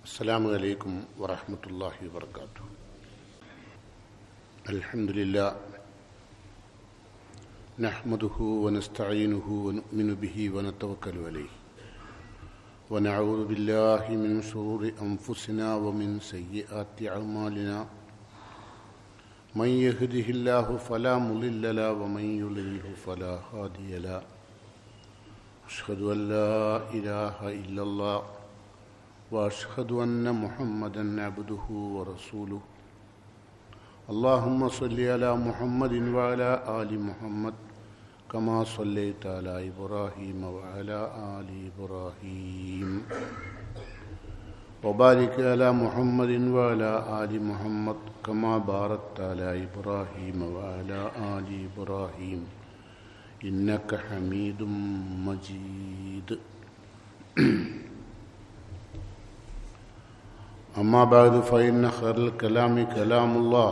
അസ്സലാമു അലൈക്കും വറഹ്മത്തുള്ളാഹി വബറകാതുഹു. അൽഹംദുലില്ലാഹ് നഹ്മദുഹു വനസ്തഈനുഹു വനുഅ്മിനു ബിഹി വനതവക്കലു അലൈഹി വനഊദു ബില്ലാഹി മിൻ ശുറൂരി അൻഫുസിനാ വമിൻ സയ്യിആതി അഅ്മാലിനാ മൻ യഹ്ദിഹില്ലാഹു ഫലാ മുളില്ല ലഹു വമൻ യുളിൽഹു ഫലാ ഹാദിയ ലഹു. അഷ്ഹദു അൻ ലാ ഇലാഹ ഇല്ലല്ലാഹ് وأشهد أن محمدًا عبده ورسوله. اللهم صل على محمد وعلى آل محمد كما صليت على إبراهيم وعلى آل إبراهيم وبارك على محمد وعلى آل محمد كما باركت على إبراهيم وعلى آل إبراهيم إنك حميد مجيد. أما بعد فإن خير الكلام كلام الله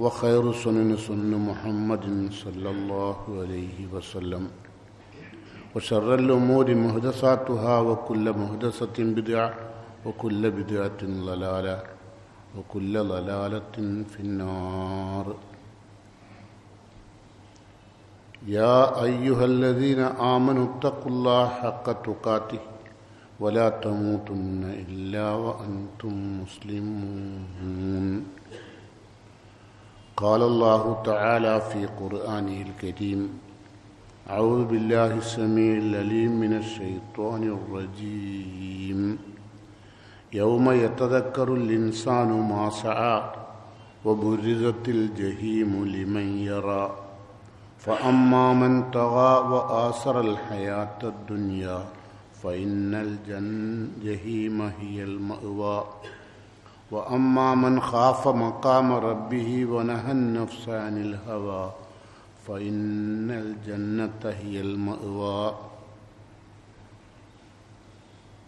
وخير السنن سنن محمد صلى الله عليه وسلم وشر الأمور محدثاتها وكل محدثة بدعة وكل بدعة ضلالة وكل ضلالة في النار. يا أيها الذين آمنوا اتقوا الله حق تقاته ولا تموتن إلا وأنتم مسلمون. قال الله تعالى في قرآنه الكريم: أعوذ بالله السميع العليم من الشيطان الرجيم. يوم يتذكر الإنسان ما سعى وبرزت الجحيم لمن يرى فأما من طغى وآثر الحياة الدنيا فإن الجحيم هي المأوى وأما من خاف مقام ربه ونهى النفس عن الهوى فإن الجنة هي المأوى.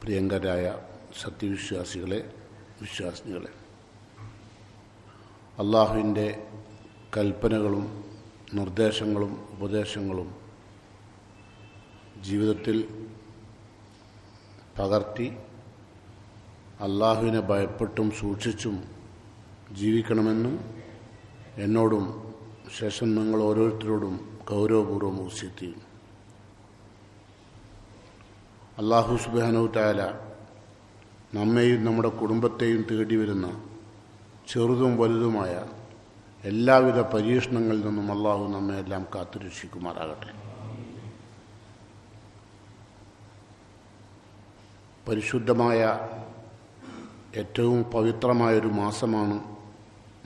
പ്രിയങ്കരായ സത്യവിശ്വാസികളെ, വിശ്വാസിനികളെ, അള്ളാഹുവിൻ്റെ കൽപ്പനകളും നിർദ്ദേശങ്ങളും ഉപദേശങ്ങളും ജീവിതത്തിൽ പകർത്തി അള്ളാഹുവിനെ ഭയപ്പെട്ടും സൂക്ഷിച്ചും ജീവിക്കണമെന്നും എന്നോടും ശേഷം നിങ്ങൾ ഓരോരുത്തരോടും ഗൗരവപൂർവ്വം വസിയത്ത്. അള്ളാഹു സുബ്ഹാനഹു തആല നമ്മെയും നമ്മുടെ കുടുംബത്തെയും തേടി വരുന്ന ചെറുതും വലുതുമായ എല്ലാവിധ പരീക്ഷണങ്ങളിൽ നിന്നും അള്ളാഹു നമ്മെ എല്ലാം കാത്തുരക്ഷിക്കുമാറാകട്ടെ. പരിശുദ്ധമായ ഏറ്റവും പവിത്രമായൊരു മാസമാണ്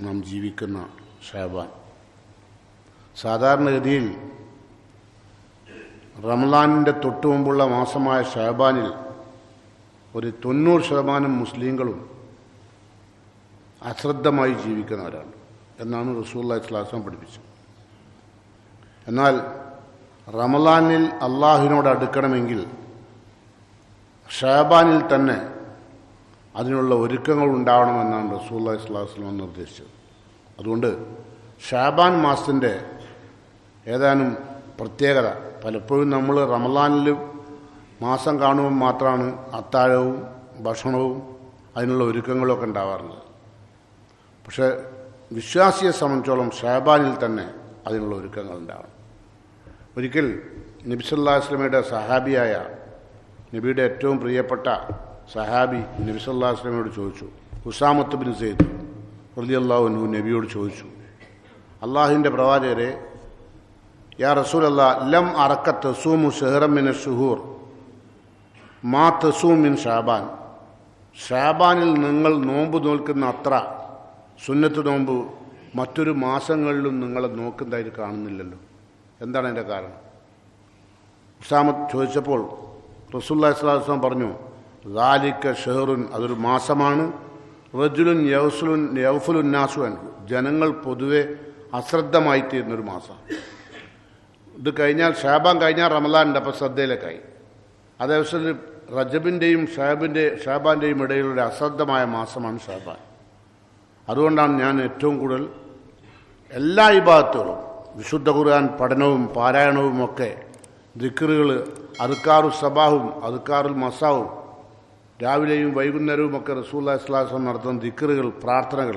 നാം ജീവിക്കുന്ന ഷഅബാൻ. സാധാരണഗതിയിൽ റമളാനിൻ്റെ തൊട്ടു മുമ്പുള്ള മാസമായ ഷഅബാനിൽ ഒരു 90% മുസ്ലിങ്ങളും അശ്രദ്ധമായി ജീവിക്കുന്നവരാണ് എന്നാണ് റസൂലുള്ളാഹി സ്വല്ലല്ലാഹു അലൈഹി വസല്ലം പഠിപ്പിച്ചത്. എന്നാൽ റമളാനിൽ അള്ളാഹുവിനോട് അടുക്കണമെങ്കിൽ ഷഅബാനിൽ തന്നെ അതിനുള്ള ഒരുക്കങ്ങൾ ഉണ്ടാവണമെന്നാണ് റസൂലുള്ളാഹി സ്വല്ലല്ലാഹു അലൈഹി വസല്ലം നിർദ്ദേശിച്ചത്. അതുകൊണ്ട് ഷഅബാൻ മാസത്തിൻ്റെ ഏതാനും പ്രത്യേകത, പലപ്പോഴും നമ്മൾ റമളാനിൽ മാസം കാണുമ്പോൾ മാത്രമാണ് അത്താഴവും ഭക്ഷണവും അതിനുള്ള ഒരുക്കങ്ങളൊക്കെ ഉണ്ടാവാറുള്ളത്. പക്ഷേ വിശ്വാസിയെ സംബന്ധിച്ചോളം ഷഅബാനിൽ തന്നെ അതിനുള്ള ഒരുക്കങ്ങൾ ഉണ്ടാവണം. ഒരിക്കൽ നബി സല്ലല്ലാഹു അലൈഹി വസല്ലമയുടെ സഹാബിയായ, നബിയുടെ ഏറ്റവും പ്രിയപ്പെട്ട സഹാബി നബി സല്ലല്ലാഹു അലൈഹി വസല്ലമയോട് ചോദിച്ചു. ഉസാമത്ത് ബിൻ സെയ്ദ് റളിയല്ലാഹു അൻഹു നബിയോട് ചോദിച്ചു, അള്ളാഹുവിൻ്റെ പ്രവാചകരെ, യാ റസൂലല്ലാഹ്, ലം അറക തസൂമു ശഹ്റൻ മിന ശുഹൂർ മാ തസൂം മിൻ ഷഅബാൻ. ഷഅബാനിൽ നിങ്ങൾ നോമ്പ് നോൽക്കുന്ന അത്ര സുന്നത്ത് നോമ്പ് മറ്റൊരു മാസങ്ങളിലും നിങ്ങളെ നോക്കുന്നതായിട്ട് കാണുന്നില്ലല്ലോ, എന്താണ് അതിൻ്റെ കാരണം? ഉസാമത്ത് ചോദിച്ചപ്പോൾ റസൂലുള്ളാഹി സ്വല്ലല്ലാഹു അലൈഹി വസല്ലം പറഞ്ഞു, ദാലിക ഷഹ്റുൻ, അതൊരു മാസമാണ്, റജുലുൻ യഗ്ഫുലുൻ നാസു അൻഹു, ജനങ്ങൾ പൊതുവെ അശ്രദ്ധമായി തീരുന്നൊരു മാസം. ഇത് കഴിഞ്ഞാൽ ഷഅബാൻ കഴിഞ്ഞാൽ റമളാനുണ്ട്, അപ്പോൾ ശ്രദ്ധയിലേക്കായി. അതേസമയം റജബിൻ്റെയും ഷഅബാൻ്റെയും ഇടയിലൊരു അശ്രദ്ധമായ മാസമാണ് ഷഅബാൻ. അതുകൊണ്ടാണ് ഞാൻ ഏറ്റവും കൂടുതൽ എല്ലാ ഇബാദത്തുകളും, വിശുദ്ധ ഖുർആൻ പഠനവും പാരായണവും ഒക്കെ, ദിക്റുകൾ, അദ്കാറു സബാഹും അദ്കാറുൽ മസാവും രാവിലെയും വൈകുന്നേരവുമൊക്കെ റസൂലുള്ളാഹി സ്വല്ലല്ലാഹു അലൈഹി വസല്ലം നടത്തുന്ന ദിക്റുകൾ, പ്രാർത്ഥനകൾ,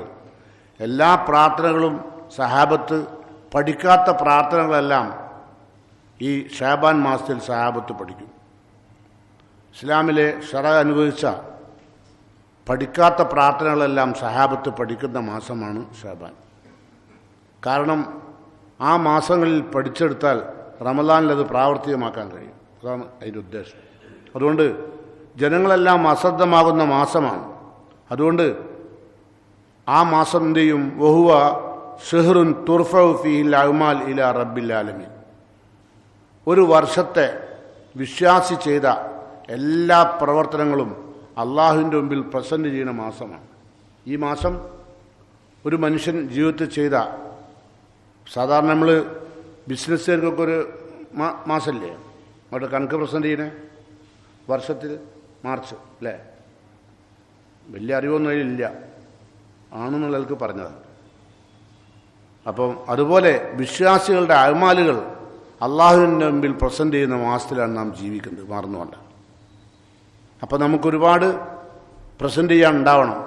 എല്ലാ പ്രാർത്ഥനകളും സഹാബത്ത് പഠിക്കാത്ത പ്രാർത്ഥനകളെല്ലാം ഈ ഷാബാൻ മാസത്തിൽ സഹാബത്ത് പഠിക്കും. ഇസ്ലാമിലെ ശറഅ അനുഭവിച്ച പഠിക്കാത്ത പ്രാർത്ഥനകളെല്ലാം സഹാബത്ത് പഠിക്കുന്ന മാസമാണ് ഷാബാൻ. കാരണം ആ മാസങ്ങളിൽ പഠിച്ചെടുത്താൽ റമദാനിൽ അത് പ്രാവർത്തികമാക്കാൻ കഴിയും. അതാണ് അതിൻ്റെ ഉദ്ദേശം. അതുകൊണ്ട് ജനങ്ങളെല്ലാം അശ്രദ്ധമാകുന്ന മാസമാണ്. അതുകൊണ്ട് ആ മാസം എന്ത് ചെയ്യും? വഹുവ ഷഹ്റുൻ തുർഫഉ ഫീഹിൽ അഅ്മാൽ ഇലാ റബ്ബിൽ ആലമീൻ. ഒരു വർഷത്തെ വിശ്വാസി ചെയ്ത എല്ലാ പ്രവർത്തനങ്ങളും അള്ളാഹുവിൻ്റെ മുമ്പിൽ പ്രസൻറ്റ് ചെയ്യുന്ന മാസമാണ് ഈ മാസം. ഒരു മനുഷ്യൻ ജീവിതത്തിൽ ചെയ്ത, സാധാരണ നമ്മൾ ബിസിനസ്സുകാർക്കൊക്കെ ഒരു മാസമല്ലേ അവിടെ കണക്ക് പ്രസൻറ്റ് ചെയ്യണേ, വർഷത്തിൽ മാർച്ച് അല്ലേ? വലിയ അറിവൊന്നും അതിലില്ല, ആണെന്നുള്ളവർക്ക് പറഞ്ഞതാണ്. അപ്പം അതുപോലെ വിശ്വാസികളുടെ അഅ്മാലുകൾ അള്ളാഹുവിൻ്റെ മുമ്പിൽ പ്രസൻറ്റ് ചെയ്യുന്ന മാസത്തിലാണ് നാം ജീവിക്കുന്നത്, മറന്നുകൊണ്ട്. അപ്പം നമുക്കൊരുപാട് പ്രസൻറ്റ് ചെയ്യാൻ ഉണ്ടാവണം.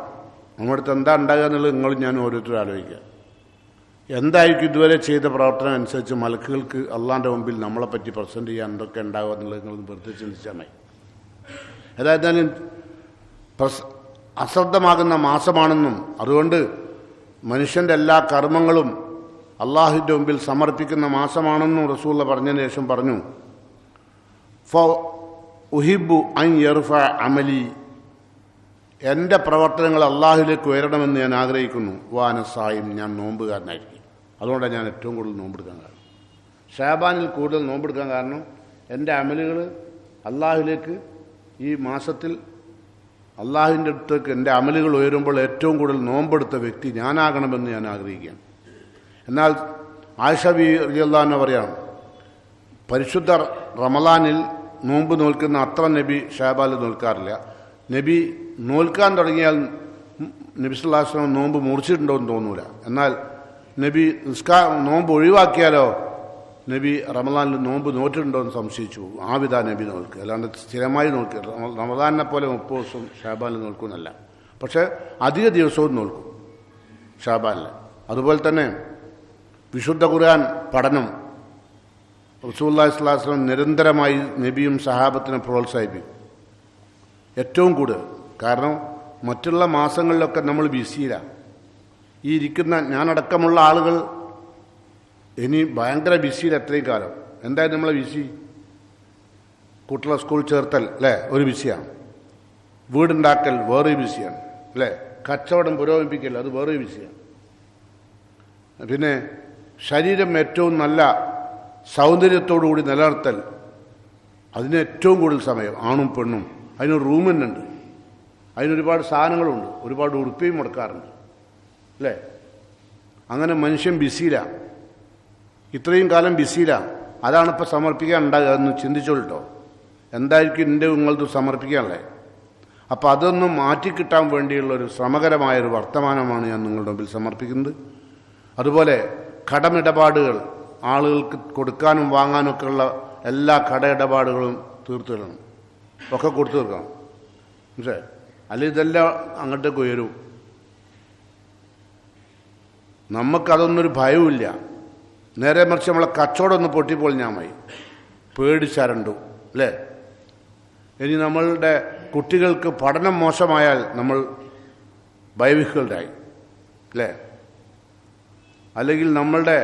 നമ്മുടെ അടുത്ത് എന്താ ഉണ്ടാകുക എന്നുള്ളത് നിങ്ങളും ഞാൻ ഓരോരുത്തരും ആലോചിക്കുക. എന്തായിരിക്കും ഇതുവരെ ചെയ്ത പ്രവർത്തനം അനുസരിച്ച് മലക്കുകൾക്ക് അള്ളാഹിൻ്റെ മുമ്പിൽ നമ്മളെപ്പറ്റി പ്രസൻറ്റ് ചെയ്യാൻ എന്തൊക്കെ ഉണ്ടാകുക എന്നുള്ളത് നിങ്ങൾ വെറുതെ ചിന്തിച്ചാൽ മതി. ഏതായിരുന്നാലും അശ്രദ്ധമാകുന്ന മാസമാണെന്നും അതുകൊണ്ട് മനുഷ്യൻ്റെ എല്ലാ കർമ്മങ്ങളും അള്ളാഹുവിൻ്റെ മുമ്പിൽ സമർപ്പിക്കുന്ന മാസമാണെന്നും റസൂലുള്ള പറഞ്ഞതിന് ശേഷം പറഞ്ഞു, ഉഹിബു അൻ യർഫ അമലി, എൻ്റെ പ്രവർത്തനങ്ങൾ അള്ളാഹുവിലേക്ക് ഉയരണമെന്ന് ഞാൻ ആഗ്രഹിക്കുന്നു. വാനസായും, ഞാൻ നോമ്പുകാരനായിരിക്കും. അതുകൊണ്ടാണ് ഞാൻ ഏറ്റവും കൂടുതൽ നോമ്പെടുക്കാൻ കാരണം. ഷാബാനിൽ കൂടുതൽ നോമ്പെടുക്കാൻ കാരണം എൻ്റെ അമലുകൾ അള്ളാഹുവിലേക്ക് ഈ മാസത്തിൽ അള്ളാഹുവിൻ്റെ അടുത്തേക്ക് എൻ്റെ അമലുകൾ ഉയരുമ്പോൾ ഏറ്റവും കൂടുതൽ നോമ്പെടുത്ത വ്യക്തി ഞാനാകണമെന്ന് ഞാൻ ആഗ്രഹിക്കുകയാണ്. എന്നാൽ ആയിഷ റളിയല്ലാഹു അൻഹ പറയാണ്, പരിശുദ്ധ റമളാനിൽ നോമ്പ് നോൽക്കുന്ന അത്ര നബി ഷാബാനിൽ നോൽക്കാറില്ല. നബി നോൽക്കാൻ തുടങ്ങിയാൽ നബി സല്ലല്ലാഹു അലൈഹി വസല്ലം നോമ്പ് മുറിച്ചിട്ടുണ്ടോ എന്ന് തോന്നൂല. എന്നാൽ നബി നോമ്പ് ഒഴിവാക്കിയാലോ നബി റമളാനിൽ നോമ്പ് നോറ്റിട്ടുണ്ടോ എന്ന് സംശയിച്ചു. ആവിധ നബി നോൽക്കുക, അല്ലാണ്ട് സ്ഥിരമായി നോക്കുക. റമളാനിനെ പോലെ 30 ദിവസം ഷാബാനിൽ നോൽക്കുന്നല്ല, പക്ഷേ അധിക ദിവസവും നോൽക്കും ഷാബാനിൽ. അതുപോലെ തന്നെ വിശുദ്ധ ഖുർആൻ പഠനം റസൂലുള്ളാഹി സ്വല്ലല്ലാഹു അലൈഹി വസല്ലം നിരന്തരമായി നബിയും സഹാബത്തിനെ പ്രോത്സാഹിപ്പിക്കും, ഏറ്റവും കൂടുതൽ. കാരണം മറ്റുള്ള മാസങ്ങളിലൊക്കെ നമ്മൾ ബിസിയിലാണ്. ഈ ഇരിക്കുന്ന ഞാനടക്കമുള്ള ആളുകൾ ഇനി ഭയങ്കര ബിസിയിൽ എത്രയും കാലം. എന്തായാലും നമ്മളെ ബിസി? കുട്ടികളെ സ്കൂൾ ചേർത്തൽ അല്ലേ, ഒരു ബിസിയാണ്. വീടുണ്ടാക്കൽ വേറൊരു ബിസിയാണ് അല്ലേ. കച്ചവടം പുരോഗമിപ്പിക്കൽ അത് വേറൊരു ബിസിയാണ്. പിന്നെ ശരീരം ഏറ്റവും നല്ല സൗന്ദര്യത്തോടു കൂടി നിലനിർത്തൽ, അതിന് ഏറ്റവും കൂടുതൽ സമയം ആണും പെണ്ണും. അതിനൊരു റൂം തന്നെ ഉണ്ട്, അതിനൊരുപാട് സാധനങ്ങളുണ്ട്, ഒരുപാട് ഉടുപ്പയും മുടക്കാറുണ്ട് അല്ലേ. അങ്ങനെ മനുഷ്യൻ ബിസിയിലാണ്, ഇത്രയും കാലം ബിസിയിലാണ്. അതാണിപ്പോൾ സമർപ്പിക്കാൻ ഉണ്ടാകുക എന്ന് ചിന്തിച്ചോളട്ടോ. എന്തായിരിക്കും എൻ്റെ നിങ്ങളത് സമർപ്പിക്കാനുള്ളത്? അപ്പോൾ അതൊന്നും മാറ്റിക്കിട്ടാൻ വേണ്ടിയുള്ളൊരു ശ്രമകരമായൊരു വർത്തമാനമാണ് ഞാൻ നിങ്ങളുടെ മുമ്പിൽ സമർപ്പിക്കുന്നത്. അതുപോലെ കടമിടപാടുകൾ, ആളുകൾക്ക് കൊടുക്കാനും വാങ്ങാനും ഒക്കെ ഉള്ള എല്ലാ കടയിടപാടുകളും തീർത്തു തരണം, ഒക്കെ കൊടുത്തു തീർക്കണം. പക്ഷേ അല്ലെങ്കിൽ ഇതെല്ലാം അങ്ങോട്ടേക്ക് ഉയരും. നമുക്കതൊന്നൊരു ഭയവുമില്ല. നേരെ മറിച്ച് നമ്മളെ കച്ചവടം ഒന്ന് പൊട്ടിപ്പോൾ ഞാൻ മതി, പേടിച്ചരണ്ടു അല്ലേ. ഇനി നമ്മളുടെ കുട്ടികൾക്ക് പഠനം മോശമായാൽ നമ്മൾ ഭയവിഹ്വലരായി അല്ലേ. അല്ലെങ്കിൽ നമ്മളുടെ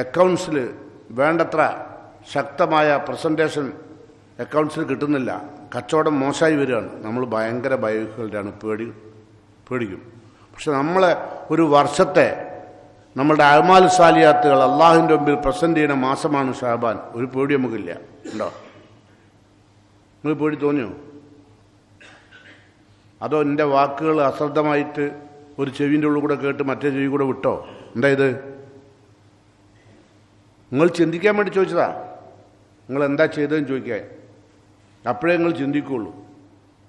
അക്കൗണ്ട്സിൽ വേണ്ടത്ര ശക്തമായ പ്രസൻറ്റേഷൻ അക്കൗണ്ട്സിൽ കിട്ടുന്നില്ല, കച്ചവടം മോശമായി വരികയാണ്, നമ്മൾ ഭയങ്കര ഭയവിഹ്വലരാണ്, പേടിക്കും. പക്ഷെ നമ്മളെ ഒരു വർഷത്തെ നമ്മളുടെ അഅ്മാൽ സാലിയാത്തുകൾ അള്ളാഹുവിൻ്റെ മുമ്പിൽ പ്രസൻറ്റ് ചെയ്യുന്ന മാസമാണ് ഷാബാൻ. ഒരു പേടി നമുക്കില്ല, ഉണ്ടോ? നിങ്ങൾ പേടി തോന്നിയോ? അതോ എൻ്റെ വാക്കുകൾ അശ്രദ്ധമായിട്ട് ഒരു ചെവിൻ്റെ ഉള്ളിൽ കൂടെ കേട്ട് മറ്റേ ചെവി കൂടെ വിട്ടോ? എന്താ ഇത്? നിങ്ങൾ ചിന്തിക്കാൻ വേണ്ടി ചോദിച്ചതാ. നിങ്ങൾ എന്താ ചെയ്തതെന്ന് ചോദിക്കാൻ, അപ്പോഴേ നിങ്ങൾ ചിന്തിക്കുകയുള്ളൂ.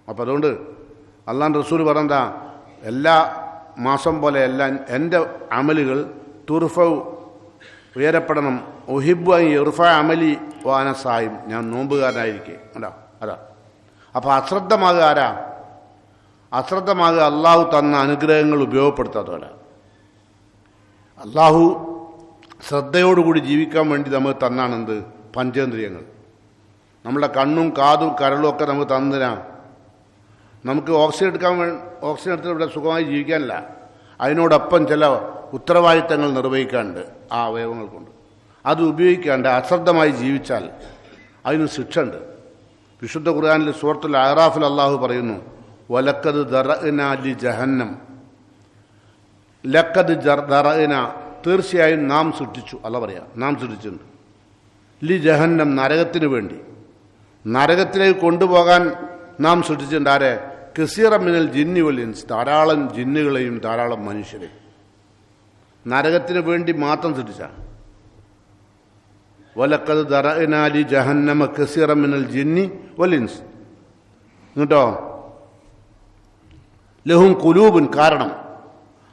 അപ്പം അതുകൊണ്ട് അള്ളാഹുവിൻ്റെ റസൂൽ പറഞ്ഞതാ, എല്ലാ മാസം പോലെ എല്ലാം എൻ്റെ അമലുകൾ തുർഫൗ ഉയരപ്പെടണം. ഉഹിബ്ബു അൻ യർഫഅ അമലി വാന സായിം, ഞാൻ നോമ്പുകാരനായിരിക്കെ. അതാ അപ്പോൾ അശ്രദ്ധമാകുക ആരാ? അശ്രദ്ധമാകുക അള്ളാഹു തന്ന അനുഗ്രഹങ്ങൾ ഉപയോഗപ്പെടുത്താത്തവരാ. അള്ളാഹു ശ്രദ്ധയോടുകൂടി ജീവിക്കാൻ വേണ്ടി നമുക്ക് തന്നാണെന്ത്? പഞ്ചേന്ദ്രിയങ്ങൾ. നമ്മുടെ കണ്ണും കാതും കരളും ഒക്കെ നമുക്ക് തന്നതിനാ. നമുക്ക് ഓക്സിജൻ എടുത്തിട്ട് ഇവിടെ സുഖമായി ജീവിക്കാനല്ല, അതിനോടൊപ്പം ചില ഉത്തരവാദിത്തങ്ങൾ നിർവഹിക്കാനുണ്ട് ആ അവയവങ്ങൾ കൊണ്ട്. അത് ഉപയോഗിക്കാണ്ട് അശ്രദ്ധമായി ജീവിച്ചാൽ അതിന് ശിക്ഷ ഉണ്ട്. വിശുദ്ധ ഖുർആനിൽ സൂറത്തുൽ അഅറാഫിൽ അള്ളാഹു പറയുന്നു, വലക്കത് ദറഅനാ ലി ജഹന്നം, ലക്കത് ദറഅനാ, തീർച്ചയായും നാം സൃഷ്ടിച്ചു. അല്ല പറയാ, നാം സൃഷ്ടിച്ചിട്ടുണ്ട്. ലി ജഹന്നം, നരകത്തിന് വേണ്ടി. നരകത്തിലേക്ക് കൊണ്ടുപോകാൻ നാം സൃഷ്ടിച്ചിട്ടുണ്ട്. ആരെ? കസീറ മിനൽ ജിന്നി വൽ ഇൻസ്, ധാരാളം ജിന്നുകളെയും ധാരാളം മനുഷ്യരെയും നരകത്തിന് വേണ്ടി മാത്രം സൃഷ്ടിച്ച. വലക്കത് ദറഅനാ ലി ജഹന്നമ കസീറ മിനൽ ജിന്നി വൽ ഇൻസ്. എന്നിട്ടോ ലഹും ഖുലൂബുൻ, കാരണം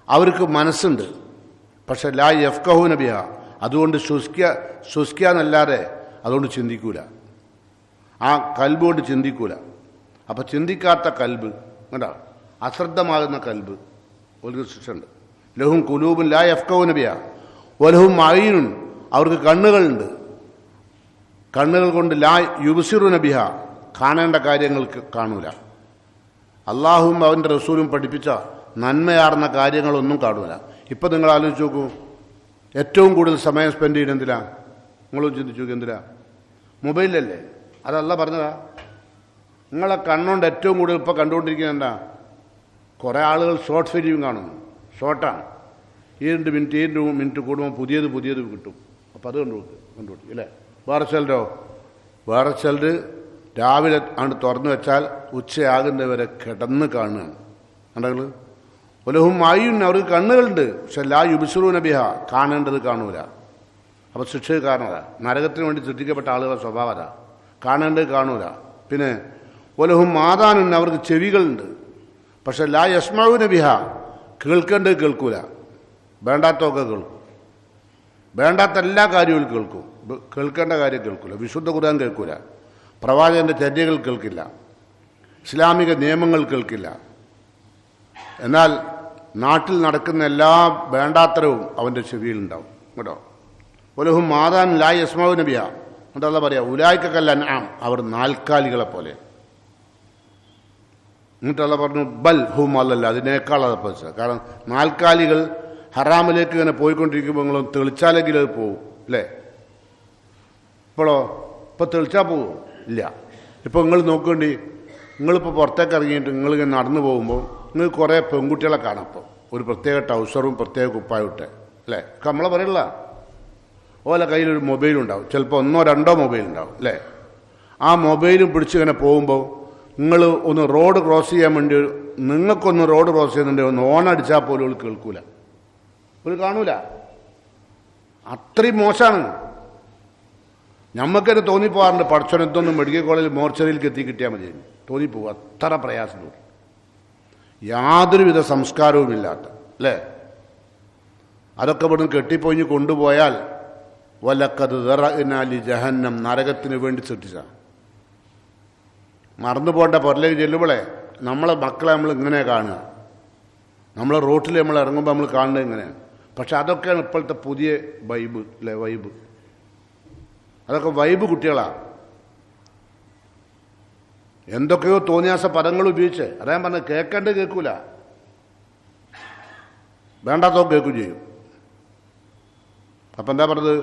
അവർക്ക് മനസ്സുണ്ട്, പക്ഷെ ലാ യഫ്ഖഹൂന ബിഹ, അതുകൊണ്ട് ശ്വസിക്കാന്നല്ലാതെ അതുകൊണ്ട് ചിന്തിക്കൂല. ആ കൽബ് കൊണ്ട് ചിന്തിക്കൂല. അപ്പം ചിന്തിക്കാത്ത കൽബ് കേട്ടോ, അശ്രദ്ധമാകുന്ന കൽബ് ഒരു ശിക്ഷയുണ്ട്. ലഹും ഖുലൂബുൻ ലാ യഫ്ഖഹൂന ബിഹ വലഹും അയ്യുൻ, അവർക്ക് കണ്ണുകളുണ്ട്, കണ്ണുകൾ കൊണ്ട് ലാ യുബ്സിറൂന ബിഹ, കാണേണ്ട കാര്യങ്ങൾക്ക് കാണൂല. അള്ളാഹുവും അവൻ്റെ റസൂലും പഠിപ്പിച്ച നന്മയാർന്ന കാര്യങ്ങളൊന്നും കാണൂല. ഇപ്പം നിങ്ങൾ ആലോചിച്ച് നോക്കൂ, ഏറ്റവും കൂടുതൽ സമയം സ്പെൻഡ് ചെയ്യുന്നത് എന്തിനാ? നിങ്ങളും ചിന്തിച്ചു നോക്കൂ, എന്തിനാ? മൊബൈലിലല്ലേ? അതല്ല പറഞ്ഞതാ. നിങ്ങളെ കണ്ണുകൊണ്ട് ഏറ്റവും കൂടുതൽ ഇപ്പോൾ കണ്ടുകൊണ്ടിരിക്കുന്നത് എന്താ? കുറേ ആളുകൾ ഷോർട്ട് ഫിലിം കാണുന്നു. ഷോർട്ടാണ്, 7 മിനിറ്റ് 7 മിനിറ്റ് കൂടുമ്പോൾ പുതിയത് കിട്ടും. അപ്പോൾ അത് കണ്ടുപിടിക്കും അല്ലേ? വേറെ ചിലർ രാവിലെ ആണ് തുറന്നു വെച്ചാൽ ഉച്ചയാകുന്നവരെ കിടന്ന് കാണുകയാണ്. കണ്ടങ്ങൾ ഒലഹും ആയും, അവർക്ക് കണ്ണുകളുണ്ട്, പക്ഷെ ലാ യുബ്സിറൂന ബിഹ, കാണേണ്ടത് കാണൂല. അപ്പോൾ ശിക്ഷയ്ക്ക് കാരണത, നരകത്തിന് വേണ്ടി സൃഷ്ടിക്കപ്പെട്ട ആളുകളുടെ സ്വഭാവത, കാണേണ്ടത് കാണൂല. പിന്നെ ഒലഹും ആദാനുൻ, അവർക്ക് ചെവികളുണ്ട്, പക്ഷെ ലാ യസ്മഊന ബിഹ, കേൾക്കേണ്ടത് കേൾക്കൂല. വേണ്ടാത്തൊക്കെ കേൾക്കും, വേണ്ടാത്ത എല്ലാ കാര്യവും കേൾക്കും, കേൾക്കേണ്ട കാര്യം കേൾക്കൂല. വിശുദ്ധ ഖുർആൻ കേൾക്കൂല, പ്രവാചകന്റെ ചര്യകൾ കേൾക്കില്ല, ഇസ്ലാമിക നിയമങ്ങൾ കേൾക്കില്ല. എന്നാൽ നാട്ടിൽ നടക്കുന്ന എല്ലാ വേണ്ടാത്തരവും അവൻ്റെ ചെവിയിലുണ്ടാവും കേട്ടോ. ഒലഹും മാതാൻ ലാ യസ്മഊന ബിഹ, എന്നിട്ടല്ല പറയാം ഉലായിക കൽ അൻആം, അവർ നാൽക്കാലികളെ പോലെ. എന്നിട്ടല്ല പറഞ്ഞു ബൽ ഹും അല്ലല്ല, അതിനേക്കാൾ അതപ്പച്ച. കാരണം നാൽക്കാലികൾ ഹറാമിലേക്ക് ഇങ്ങനെ പോയിക്കൊണ്ടിരിക്കുമ്പോൾ നിങ്ങളും തെളിച്ചാലെങ്കിലും അത് പോവും അല്ലേ? ഇപ്പോൾ തെളിച്ചാൽ പോവും ഇല്ല. ഇപ്പോൾ നിങ്ങൾ നോക്കേണ്ടി, നിങ്ങളിപ്പോൾ പുറത്തേക്ക് ഇറങ്ങിയിട്ട് നിങ്ങളിങ്ങനെ നടന്നു പോകുമ്പോൾ നിങ്ങൾക്ക് കുറേ പെൺകുട്ടികളെ കാണാം. ഇപ്പോൾ ഒരു പ്രത്യേക ട്രൗസറും പ്രത്യേക കുപ്പായും ഇട്ട് അല്ലേ? നമ്മളെ പറയില്ല. ഓലെ കയ്യിലൊരു മൊബൈലുണ്ടാവും, ചിലപ്പോൾ 1-2 മൊബൈൽ ഉണ്ടാവും അല്ലേ? ആ മൊബൈലും പിടിച്ചിങ്ങനെ പോകുമ്പോൾ നിങ്ങൾ ഒന്ന് റോഡ് ക്രോസ് ചെയ്യാൻ വേണ്ടി, നിങ്ങൾക്കൊന്ന് റോഡ് ക്രോസ് ചെയ്യുന്നുണ്ടെങ്കിൽ ഒന്ന് ഓണടിച്ചാൽ പോലും ഒരു കേൾക്കൂല, ഒരു കാണൂല. അത്രയും മോശമാണ്. ഞമ്മക്കത് തോന്നിപ്പോകാറുണ്ട്, പഠിച്ചോനെത്തൊന്നും മെഡിക്കൽ കോളേജിൽ മോർച്ചറിയിലേക്ക് എത്തി കിട്ടിയാൽ മതി തോന്നിപ്പോകും. അത്ര പ്രയാസം തോന്നി, യാതൊരുവിധ സംസ്കാരവുമില്ലാത്ത അല്ലേ? അതൊക്കെ ഇവിടുന്ന് കെട്ടിപ്പൊഞ്ഞ് കൊണ്ടുപോയാൽ വലക്കത് ദറഅനാ ലി ജഹന്നം, നരകത്തിന് വേണ്ടി സൃഷ്ടിച്ച. മറന്നു പോകേണ്ട പുറലേക്ക് ചെല്ലുമ്പോളെ നമ്മളെ മക്കളെ നമ്മൾ ഇങ്ങനെ കാണുക, നമ്മളെ റോട്ടിൽ നമ്മൾ ഇറങ്ങുമ്പോൾ നമ്മൾ കാണുന്നത് ഇങ്ങനെയാണ്. പക്ഷെ അതൊക്കെയാണ് ഇപ്പോഴത്തെ പുതിയ വൈബ് അല്ലേ? വൈബ്, അതൊക്കെ വൈബ് കുട്ടികളാണ്. എന്തൊക്കെയോ തോന്നിയാസ പദങ്ങൾ ഉപയോഗിച്ച്, അതാ ഞാൻ പറഞ്ഞത്, കേൾക്കേണ്ടത് കേൾക്കൂല, വേണ്ടാത്തോ കേൾക്കുകയും ചെയ്യും. അപ്പം എന്താ പറഞ്ഞത്?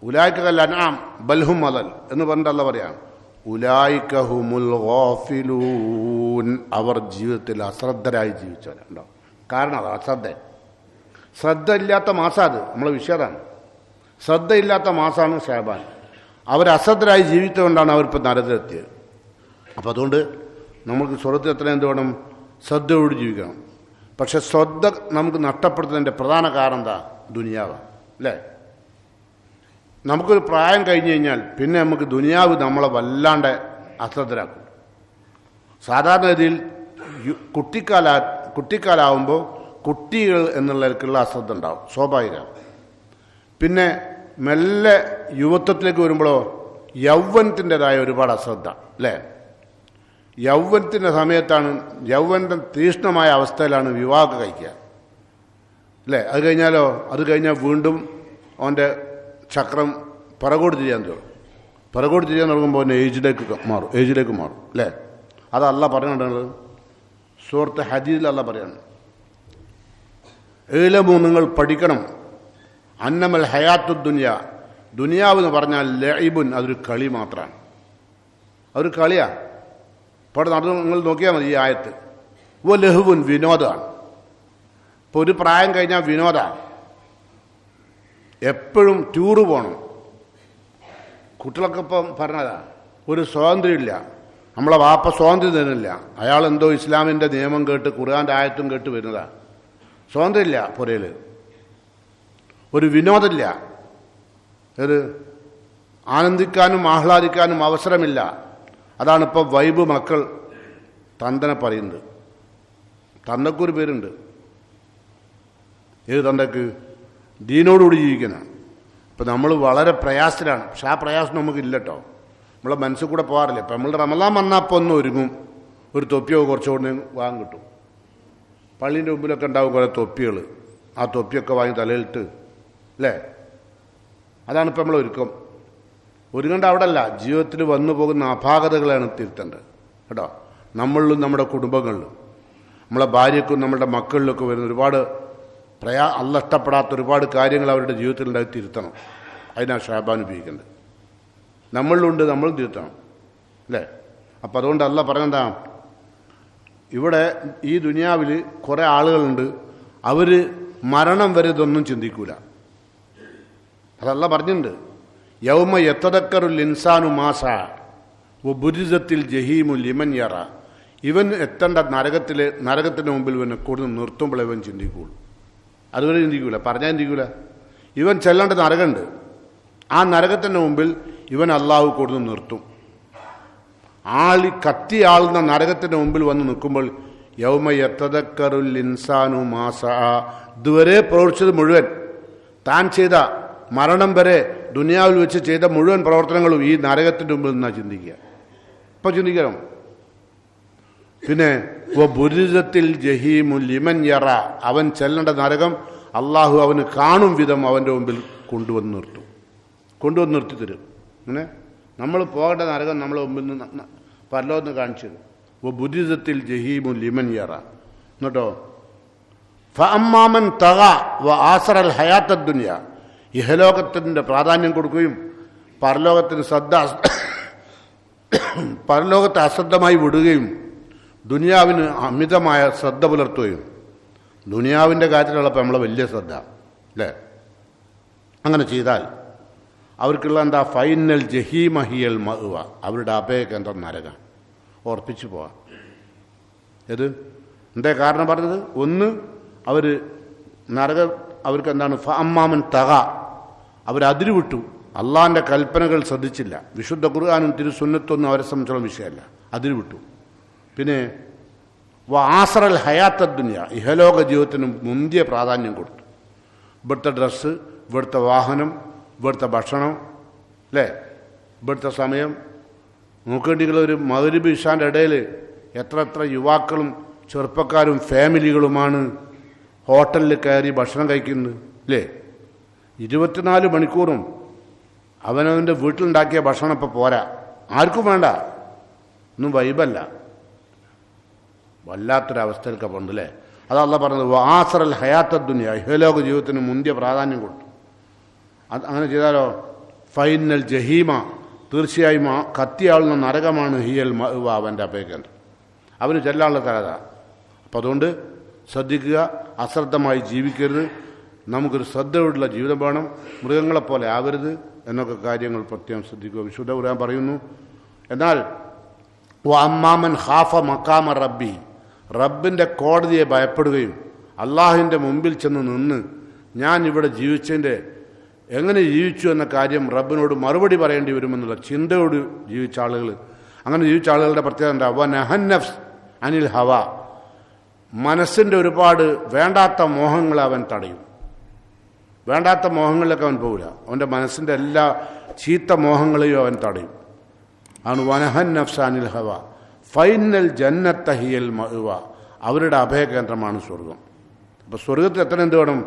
ഉലായിക കൽ അൻആം ബൽഹും അലൽ എന്ന് പറഞ്ഞിട്ടല്ല പറയാം. ഉലായിക ഹുമുൽ ഗാഫിലൂൻ, അവർ ജീവിതത്തിൽ അശ്രദ്ധരായി ജീവിച്ചവരുണ്ടോ? കാരണം അത് ശ്രദ്ധ ഇല്ലാത്ത മാസം, അത് നമ്മളെ വിഷയതാണ്. ശ്രദ്ധയില്ലാത്ത മാസമാണ് ഷാബാൻ. അവർ അശ്രദ്ധരായി ജീവിച്ചുകൊണ്ടാണ് അവരിപ്പോൾ നരകത്തിലെത്തിയത്. അപ്പം അതുകൊണ്ട് നമുക്ക് സ്വർഗത്തിൽ എന്ത് വേണം? ശ്രദ്ധയോട് ജീവിക്കണം. പക്ഷെ ശ്രദ്ധ നമുക്ക് നഷ്ടപ്പെടുത്തുന്നതിൻ്റെ പ്രധാന കാരണം എന്താ? ദുനിയാവ് അല്ലേ? നമുക്കൊരു പ്രായം കഴിഞ്ഞ് കഴിഞ്ഞാൽ പിന്നെ നമുക്ക് ദുനിയാവ് നമ്മളെ വല്ലാണ്ട് അശ്രദ്ധരാക്കും. സാധാരണഗതിയിൽ കുട്ടിക്കാലാവുമ്പോൾ കുട്ടികൾ എന്നുള്ളവർക്കുള്ള അശ്രദ്ധ ഉണ്ടാവും, സ്വാഭാവികമാണ്. പിന്നെ മെല്ലെ യുവത്വത്തിലേക്ക് വരുമ്പോഴോ യൗവനത്തിൻ്റെതായ ഒരുപാട് അശ്രദ്ധ അല്ലേ? യൗവനത്തിൻ്റെ സമയത്താണ്, യൗവൻ്റെ തീഷ്ണമായ അവസ്ഥയിലാണ് വിവാഹം കഴിക്കുക അല്ലേ. അത് കഴിഞ്ഞാലോ, അത് കഴിഞ്ഞാൽ വീണ്ടും അവൻ്റെ ചക്രം പിറകോട്ട് തിരിയാൻ തുടങ്ങും. പിറകോട്ട് തിരിയാൻ തുടങ്ങുമ്പോൾ അവൻ്റെ ഏജിലേക്ക് മാറും അല്ലേ. അത് അല്ലാഹ് പറഞ്ഞിട്ടുള്ളത് സൂറത്ത് ഹദീദിൽ അല്ലാഹ് പറയാണ്, ഏലമു നിങ്ങൾ പഠിക്കണം, അന്നമൽ ഹയാത്തു ദുനിയാവ് എന്ന് പറഞ്ഞാൽ ലഇബുൻ, അതൊരു കളി മാത്രമാണ്, അതൊരു കളിയാണ്. ഇപ്പോൾ നടന്നു നിങ്ങൾ നോക്കിയാൽ മതി ഈ ആയത്ത്. ഓ ലഹുവുൻ, വിനോദമാണ്. ഇപ്പോൾ ഒരു പ്രായം കഴിഞ്ഞാൽ വിനോദമാണ്, എപ്പോഴും ടൂറ് പോകണം. കുട്ടികളൊക്കെ ഇപ്പം പറഞ്ഞതാ, ഒരു സ്വാതന്ത്ര്യമില്ല, നമ്മളെ വാപ്പ സ്വാതന്ത്ര്യം തരുന്നില്ല. അയാളെന്തോ ഇസ്ലാമിൻ്റെ നിയമം കേട്ട് ഖുർആൻ്റെ ആയത്തും കേട്ട് വരുന്നതാ. സ്വാതന്ത്ര്യമില്ല, പുരയിൽ ഒരു വിനോദമില്ല, ഒരു ആനന്ദിക്കാനും ആഹ്ലാദിക്കാനും അവസരമില്ല. അതാണിപ്പോൾ വൈബ് മക്കൾ തന്തനെ പറയുന്നത്. തന്തക്കൊരു പേരുണ്ട്, ഏത് തന്തക്ക്? ദീനോടുകൂടി ജീവിക്കുന്ന. ഇപ്പം നമ്മൾ വളരെ പ്രയാസത്തിലാണ്, പക്ഷെ ആ പ്രയാസം നമുക്കില്ല കേട്ടോ. നമ്മളെ മനസ്സിൽ കൂടെ പോകാറില്ല. ഇപ്പം നമ്മൾ റമളാൻ വന്നാൽ അപ്പോൾ ഒന്ന് ഒരുങ്ങും, ഒരു തൊപ്പിയോ കുറച്ചുകൊണ്ട് വാങ്ങാൻ കിട്ടും. പള്ളീൻ്റെ മുമ്പിലൊക്കെ ഉണ്ടാവും കുറേ തൊപ്പികൾ, ആ തൊപ്പിയൊക്കെ വാങ്ങി തലയിലിട്ട് അല്ലേ. അതാണിപ്പോൾ നമ്മൾ ഒരുങ്ങേണ്ട അവിടെ അല്ല, ജീവിതത്തിൽ വന്നു പോകുന്ന അപാകതകളാണ് തിരുത്തേണ്ടത് കേട്ടോ. നമ്മളിലും നമ്മുടെ കുടുംബങ്ങളിലും നമ്മളെ ഭാര്യക്കും നമ്മളുടെ മക്കളിലൊക്കെ വരുന്ന ഒരുപാട് അല്ല ഇഷ്ടപ്പെടാത്ത ഒരുപാട് കാര്യങ്ങൾ അവരുടെ ജീവിതത്തിൽ ഉണ്ടായി തിരുത്തണം. അതിനാണ് ഷാബാൻ ഉപയോഗിക്കേണ്ടത്. നമ്മളിലുണ്ട്, നമ്മളും തിരുത്തണം അല്ലേ. അപ്പം അതുകൊണ്ട് അല്ലാഹ് പറഞ്ഞെന്താ, ഇവിടെ ഈ ദുനിയാവിൽ കുറേ ആളുകളുണ്ട്, അവർ മരണം വരെ ഇതൊന്നും ചിന്തിക്കൂല. അതല്ല പറഞ്ഞിട്ടുണ്ട്, യൗമ യതദക്കറുൽ ഇൻസാനു മാസ വബുരിസത്തിൽ ജഹീമു ലിമൻ യറ. ഇവൻ എത്തേണ്ട നരകത്തിൻ്റെ മുമ്പിൽ ഇവനെ കൂടുതൽ നിർത്തുമ്പോൾ ഇവൻ ചിന്തിക്കുള്ളൂ. അതുവരെ ചിന്തിക്കൂല, പറഞ്ഞാൽ ചിന്തിക്കൂല. ഇവൻ ചെല്ലേണ്ട നരകമുണ്ട്, ആ നരകത്തിൻ്റെ മുമ്പിൽ ഇവൻ അള്ളാഹു കൂടുതൽ നിർത്തും. കത്തി ആളുന്ന നരകത്തിൻ്റെ മുമ്പിൽ വന്ന് നിൽക്കുമ്പോൾ യൗമ യതദക്കറുൽ ഇൻസാനു മാസ, ഇതുവരെ പ്രവർത്തിച്ചത് മുഴുവൻ, താൻ ചെയ്ത മരണം വരെ ദുനിയാവിൽ വെച്ച് ചെയ്ത മുഴുവൻ പ്രവർത്തനങ്ങളും ഈ നരകത്തിൻ്റെ മുമ്പിൽ നിന്നാണ് ചിന്തിക്കുക. ഇപ്പോൾ ചിന്തിക്കണം. പിന്നെ ബുരിസത്തിൽ ജഹീമു ലിമൻ യറ, അവൻ ചെല്ലേണ്ട നരകം അള്ളാഹു അവന് കാണും വിധം അവൻ്റെ മുമ്പിൽ കൊണ്ടുവന്ന് നിർത്തി തരും. അങ്ങനെ നമ്മൾ പോകേണ്ട നരകം നമ്മളെ മുമ്പിൽ നിന്ന് പരലോകത്ത് കാണിച്ചു തരും. ബുരിസത്തിൽ ജഹീമു ലിമൻ യറ. എന്നിട്ടോ ഫഅമ്മാമൻ തഗ വ ആസറൽ ഹയാത്തദ് ദുനിയ, ഇഹലോകത്തിൻ്റെ പ്രാധാന്യം കൊടുക്കുകയും പരലോകത്തെ അശ്രദ്ധമായി വിടുകയും ദുനിയാവിന് അമിതമായ ശ്രദ്ധ പുലർത്തുകയും, ദുനിയാവിൻ്റെ കാര്യത്തിലുള്ളപ്പോൾ നമ്മളെ വലിയ ശ്രദ്ധ അല്ലേ. അങ്ങനെ ചെയ്താൽ അവർക്കുള്ള എന്താ, ഫൈനൽ ജഹീമഹിയൽ മഅ്വ, അവരുടെ അഭയകേന്ദ്രം നരകം. ഉറപ്പിച്ചു പോവാം. എന്താ കാരണം പറഞ്ഞത്? ഒന്ന്, അവർ അവർക്ക് എന്താണ്, ഫഅമ്മാമൻ തഗ, അവരതിര് വിട്ടു, അള്ളാഹിൻ്റെ കൽപ്പനകൾ ശ്രദ്ധിച്ചില്ല. വിശുദ്ധ ഖുർആനും തിരുസുന്നത്തൊന്നും അവരെ സംബന്ധിച്ചുള്ള വിഷയമല്ല, അതിര് വിട്ടു. പിന്നെ ആസറൽ ഹയാത്തദ് ദുനിയ, ഇഹലോക ജീവിതത്തിന് മുന്തിയ പ്രാധാന്യം കൊടുത്തു. ഇവിടുത്തെ ഡ്രസ്സ്, ഇവിടുത്തെ വാഹനം, ഇവിടുത്തെ ഭക്ഷണം അല്ലേ, ഇവിടുത്തെ സമയം നോക്കേണ്ടെങ്കിൽ ഒരു മഗ്‌രിബ് ഇശാൻ്റെ ഇടയിൽ എത്ര യുവാക്കളും ചെറുപ്പക്കാരും ഫാമിലികളുമാണ് ഹോട്ടലിൽ കയറി ഭക്ഷണം കഴിക്കുന്നത് അല്ലേ. 24 മണിക്കൂറും അവനവൻ്റെ വീട്ടിലുണ്ടാക്കിയ ഭക്ഷണം ഇപ്പോൾ പോരാ, ആർക്കും വേണ്ട, ഒന്നും വൈബല്ല, വല്ലാത്തൊരവസ്ഥയിലൊക്കെ പോകുന്നുണ്ട് അല്ലേ. അത് അല്ലാഹ് പറഞ്ഞത് ആസറൽ ഹയാത്തദ് ദുനിയ, ഇഹലോക ജീവിതത്തിന് മുന്തിയ പ്രാധാന്യം കൊടുത്തു. അങ്ങനെ ചെയ്താലോ ഫൈനൽ ജഹീമ, തീർച്ചയായും കത്തിയാളുന്ന നരകമാണ് ഹിയൽ മഅ്വ, അവൻ്റെ അഭയകേന്ദ്രം, അവന് ചെല്ലാനുള്ള തലത. അപ്പം അതുകൊണ്ട് ശ്രദ്ധിക്കുക, അശ്രദ്ധമായി ജീവിക്കരുത്, നമുക്കൊരു ശ്രദ്ധയുള്ള ജീവിതം വേണം, മൃഗങ്ങളെപ്പോലെ ആവരുത് എന്നൊക്കെ കാര്യങ്ങൾ പ്രത്യേകം ശ്രദ്ധിക്കുക. വിശുദ്ധ ഖുർആൻ പറയുന്നു, എന്നാൽ അമ്മാമൻ ഖാഫ മഖാമ റബ്ബി, റബ്ബിൻ്റെ കോടതിയെ ഭയപ്പെടുകയും അള്ളാഹുവിൻ്റെ മുമ്പിൽ ചെന്ന് നിന്ന് ഞാൻ ഇവിടെ ജീവിച്ചതിൻ്റെ എങ്ങനെ ജീവിച്ചു എന്ന കാര്യം റബ്ബിനോട് മറുപടി പറയേണ്ടി വരുമെന്നുള്ള ചിന്തയോട് ജീവിച്ച ആളുകൾ, അങ്ങനെ ജീവിച്ച ആളുകളുടെ പ്രത്യേകത എന്താ, വ നഹൻ നഫ്സ് അനിൽ ഹവ, മനസ്സിൻ്റെ ഒരുപാട് വേണ്ടാത്ത മോഹങ്ങൾ അവൻ തടയും. വേണ്ടാത്ത മോഹങ്ങളിലൊക്കെ അവൻ പോകില്ല, അവൻ്റെ മനസ്സിൻ്റെ എല്ലാ ചീത്ത മോഹങ്ങളെയും അവൻ തടയും. ആണ് വനഹൻ നഫ്സ് അനിൽ ഹവ ഫൈനൽ ജന്നത്ത ഹിയൽ മഅ്വ, അവരുടെ അഭയകേന്ദ്രമാണ് സ്വർഗം. അപ്പോൾ സ്വർഗത്തിൽ എത്ര എന്ത് വേണം?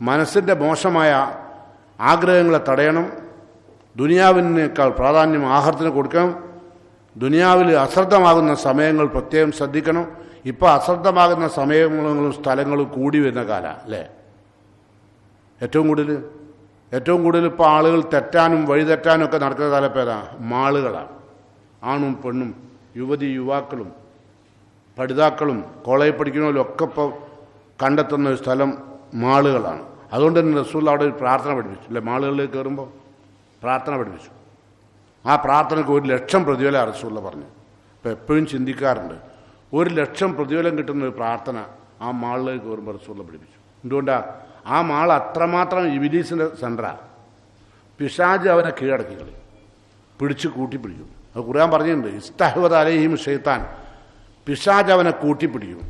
മനസ്സിൻ്റെ മോശമായ ആഗ്രഹങ്ങളെ തടയണം, ദുനിയാവിനേക്കാൾ പ്രാധാന്യം ആഹാരത്തിന് കൊടുക്കണം, ദുനിയാവിൽ അശ്രദ്ധമാകുന്ന സമയങ്ങൾ പ്രത്യേകം ശ്രദ്ധിക്കണം. ഇപ്പോൾ അശ്രദ്ധമാകുന്ന സമയങ്ങളും സ്ഥലങ്ങളും കൂടി വരുന്ന കാലം അല്ലേ? ഏറ്റവും കൂടുതൽ ഇപ്പോൾ ആളുകൾ തെറ്റാനും വഴിതെറ്റാനും ഒക്കെ നടക്കുന്ന കാലപ്പേരാ മാളുകളാണ്. ആണും പെണ്ണും യുവാക്കളും പഠിതാക്കളും കോളേജിൽ പഠിക്കുന്നവരും ഒക്കെ ഇപ്പോൾ കണ്ടെത്തുന്ന ഒരു സ്ഥലം മാളുകളാണ്. അതുകൊണ്ട് തന്നെ റസൂൽ അവിടെ ഒരു പ്രാർത്ഥന പഠിപ്പിച്ചു അല്ലേ? മാളുകളിലേക്ക് കയറുമ്പോൾ പ്രാർത്ഥന പഠിപ്പിച്ചു. ആ പ്രാർത്ഥനയ്ക്ക് 1,00,000 പ്രതിഫലം റസൂൽ പറഞ്ഞു. ഇപ്പോൾ എപ്പോഴും ചിന്തിക്കാറുണ്ട്, 1,00,000 പ്രതിഫലം കിട്ടുന്ന ഒരു പ്രാർത്ഥന ആ മാളിലേക്ക് കയറുമ്പോൾ റസൂൽ പഠിപ്പിച്ചു. എന്തുകൊണ്ടാണ്? ആ മാൾ അത്രമാത്രം ഇബിലീസിൻ്റെ സെൻ്ററാണ്. പിശാച് അവനെ കീഴടക്കി കളി, പിടിച്ച് കൂട്ടിപ്പിടിക്കും. അത് ഖുർആൻ പറഞ്ഞിട്ടുണ്ട്, ഇസ്തഹ്വദ അലൈഹിം ഷൈത്താൻ, പിശാച് അവനെ കൂട്ടിപ്പിടിക്കും.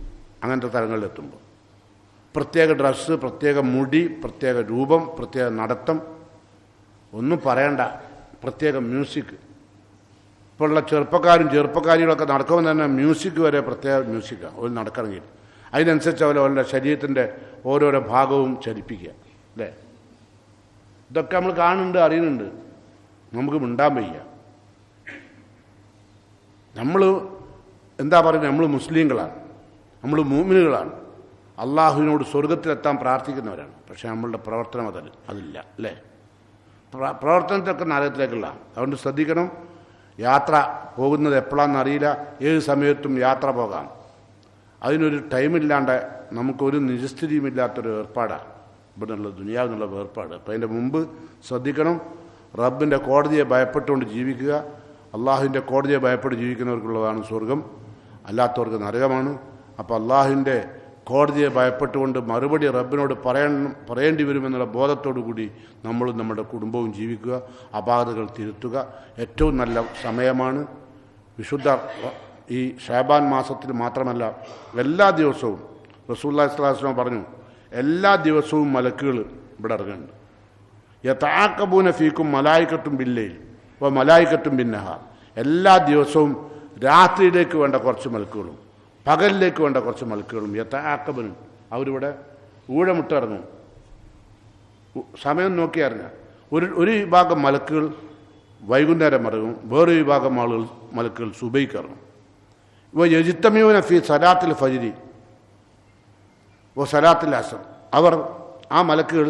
അങ്ങനത്തെ സ്ഥലങ്ങളിലെത്തുമ്പോൾ പ്രത്യേക ഡ്രസ്സ്, പ്രത്യേക മുടി, പ്രത്യേക രൂപം, പ്രത്യേക നടത്തം, ഒന്നും പറയണ്ട, പ്രത്യേക മ്യൂസിക്. ഇപ്പോഴുള്ള ചെറുപ്പക്കാരികളൊക്കെ നടക്കുമ്പോൾ തന്നെ മ്യൂസിക് വരെ പ്രത്യേക മ്യൂസിക്കാണ് ഒരു നടക്കണമെങ്കിൽ. അതിനനുസരിച്ച് അവരുടെ ശരീരത്തിൻ്റെ ഓരോരോ ഭാഗവും ചലിപ്പിക്കുക അല്ലേ? ഇതൊക്കെ നമ്മൾ കാണുന്നുണ്ട്, അറിയുന്നുണ്ട്, നമുക്ക് മിണ്ടാൻ വയ്യ. നമ്മൾ എന്താ പറയുന്നത്? നമ്മൾ മുസ്ലിങ്ങളാണ്, നമ്മൾ മൂമിനുകളാണ്, അള്ളാഹുവിനോട് സ്വർഗത്തിലെത്താൻ പ്രാർത്ഥിക്കുന്നവരാണ്. പക്ഷേ നമ്മളുടെ പ്രവർത്തനം അതില്ല അല്ലേ? പ്രവർത്തനത്തിലൊക്കെ നരകത്തിലേക്കുള്ള. അതുകൊണ്ട് ശ്രദ്ധിക്കണം. യാത്ര പോകുന്നത് എപ്പോഴാണെന്ന് അറിയില്ല, ഏത് സമയത്തും യാത്ര പോകാം. അതിനൊരു ടൈമില്ലാണ്ട് നമുക്കൊരു നിജസ്ഥിതിയുമില്ലാത്തൊരു ഏർപ്പാടാണ് ഇവിടെ ഉള്ള ദുനിയാവിനുള്ള ഏർപ്പാട്. അപ്പോൾ അതിൻ്റെ മുമ്പ് ശ്രദ്ധിക്കണം. റബ്ബിൻ്റെ കോടതിയെ ഭയപ്പെട്ടുകൊണ്ട് ജീവിക്കുക. അള്ളാഹുവിൻ്റെ കോടതിയെ ഭയപ്പെട്ട് ജീവിക്കുന്നവർക്കുള്ളതാണ് സ്വർഗം, അല്ലാത്തവർക്ക് നരകമാണ്. അപ്പോൾ അള്ളാഹുവിൻ്റെ കോടതിയെ ഭയപ്പെട്ടുകൊണ്ട് മറുപടി റബ്ബിനോട് പറയേണ്ടി വരുമെന്നുള്ള ബോധത്തോടു കൂടി നമ്മളും നമ്മുടെ കുടുംബവും ജീവിക്കുക, അപാകതകൾ തിരുത്തുക. ഏറ്റവും നല്ല സമയമാണ് വിശുദ്ധ ഈ ഷാബാൻ മാസത്തിൽ മാത്രമല്ല, എല്ലാ ദിവസവും റസൂലുള്ളാഹി സ്വല്ലല്ലാഹു അലൈഹി വസല്ലം പറഞ്ഞു, എല്ലാ ദിവസവും മലക്കുകൾ ഇവിടെ ഇറങ്ങുന്നുണ്ട്. യതആഖബൂന ഫീക്കും മലായികത്തും ബില്ലൈൽ വ മലായികത്തും ബിന്നഹാർ. എല്ലാ ദിവസവും രാത്രിയിലേക്ക് വേണ്ട കുറച്ച് മലക്കുകളും പകലിലേക്ക് വേണ്ട കുറച്ച് മലക്കുകളും യതആഖബനും അവരിവിടെ ഊഴമിട്ടിറങ്ങും. സമയം നോക്കി അറിഞ്ഞാൽ ഒരു വിഭാഗം മലക്കുകൾ വൈകുന്നേരം ഇറങ്ങും, വേറൊരു വിഭാഗം മലക്കുകൾ സുബൈക്ക് ഇറങ്ങും. യജ്തമിഊന ഫീ സലാത്തിൽ ഫജ്രി ഓ സലാത്തിൽ അസർ. അവർ ആ മലക്കുകൾ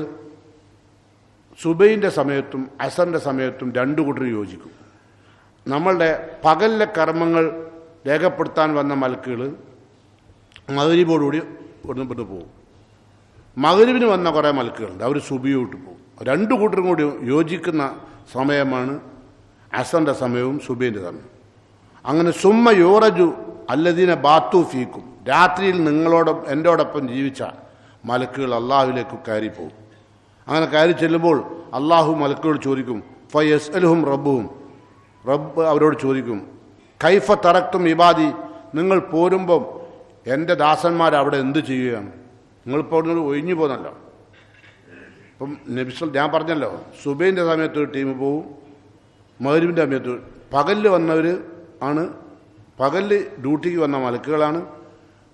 സുബൈൻ്റെ സമയത്തും അസറിൻ്റെ സമയത്തും രണ്ടു കൂട്ടർ യോജിക്കും. നമ്മളുടെ പകലിലെ കർമ്മങ്ങൾ രേഖപ്പെടുത്താൻ വന്ന മലക്കുകൾ മഗ്‌രിബോടുകൂടി ഇവിടുന്ന് പോകും. മഗ്‌രിബിന് വന്ന കുറേ മലക്കുകളുണ്ട്, അവർ സുബഹിയോട്ട് പോകും. രണ്ടു കൂട്ടരും കൂടി യോജിക്കുന്ന സമയമാണ് അസറിൻ്റെ സമയവും സുബൈൻ്റെ സമയവും. അങ്ങനെ സുമ്മ യോറജു അല്ലദീന ബാത്തു ഫീക്കും. രാത്രിയിൽ എൻ്റോടൊപ്പം ജീവിച്ച മലക്കുകൾ അള്ളാഹുവിലേക്ക് കയറിപ്പോകും. അങ്ങനെ കയറി ചെല്ലുമ്പോൾ അള്ളാഹു മലക്കുകളോട് ചോദിക്കും, ഫയസ്അലുഹും റബ്ബുഹും. റബ്ബ് അവരോട് ചോദിക്കും, കൈഫ തറക്തും ഇബാദി, നിങ്ങൾ പോരുമ്പം എൻ്റെ ദാസന്മാർ അവിടെ എന്ത് ചെയ്യുകയാണ്? നിങ്ങളിപ്പോൾ ഒഴിഞ്ഞു പോകുന്നല്ലോ. ഇപ്പം ഞാൻ പറഞ്ഞല്ലോ, സുബൈൻ്റെ സമയത്ത് ഒരു ടീം പോവും, മഗ്‌രിബിൻ്റെ സമയത്ത്. പകലിൽ വന്നവർ ആണ്, പകലിൽ ഡ്യൂട്ടിക്ക് വന്ന മലക്കുകളാണ്.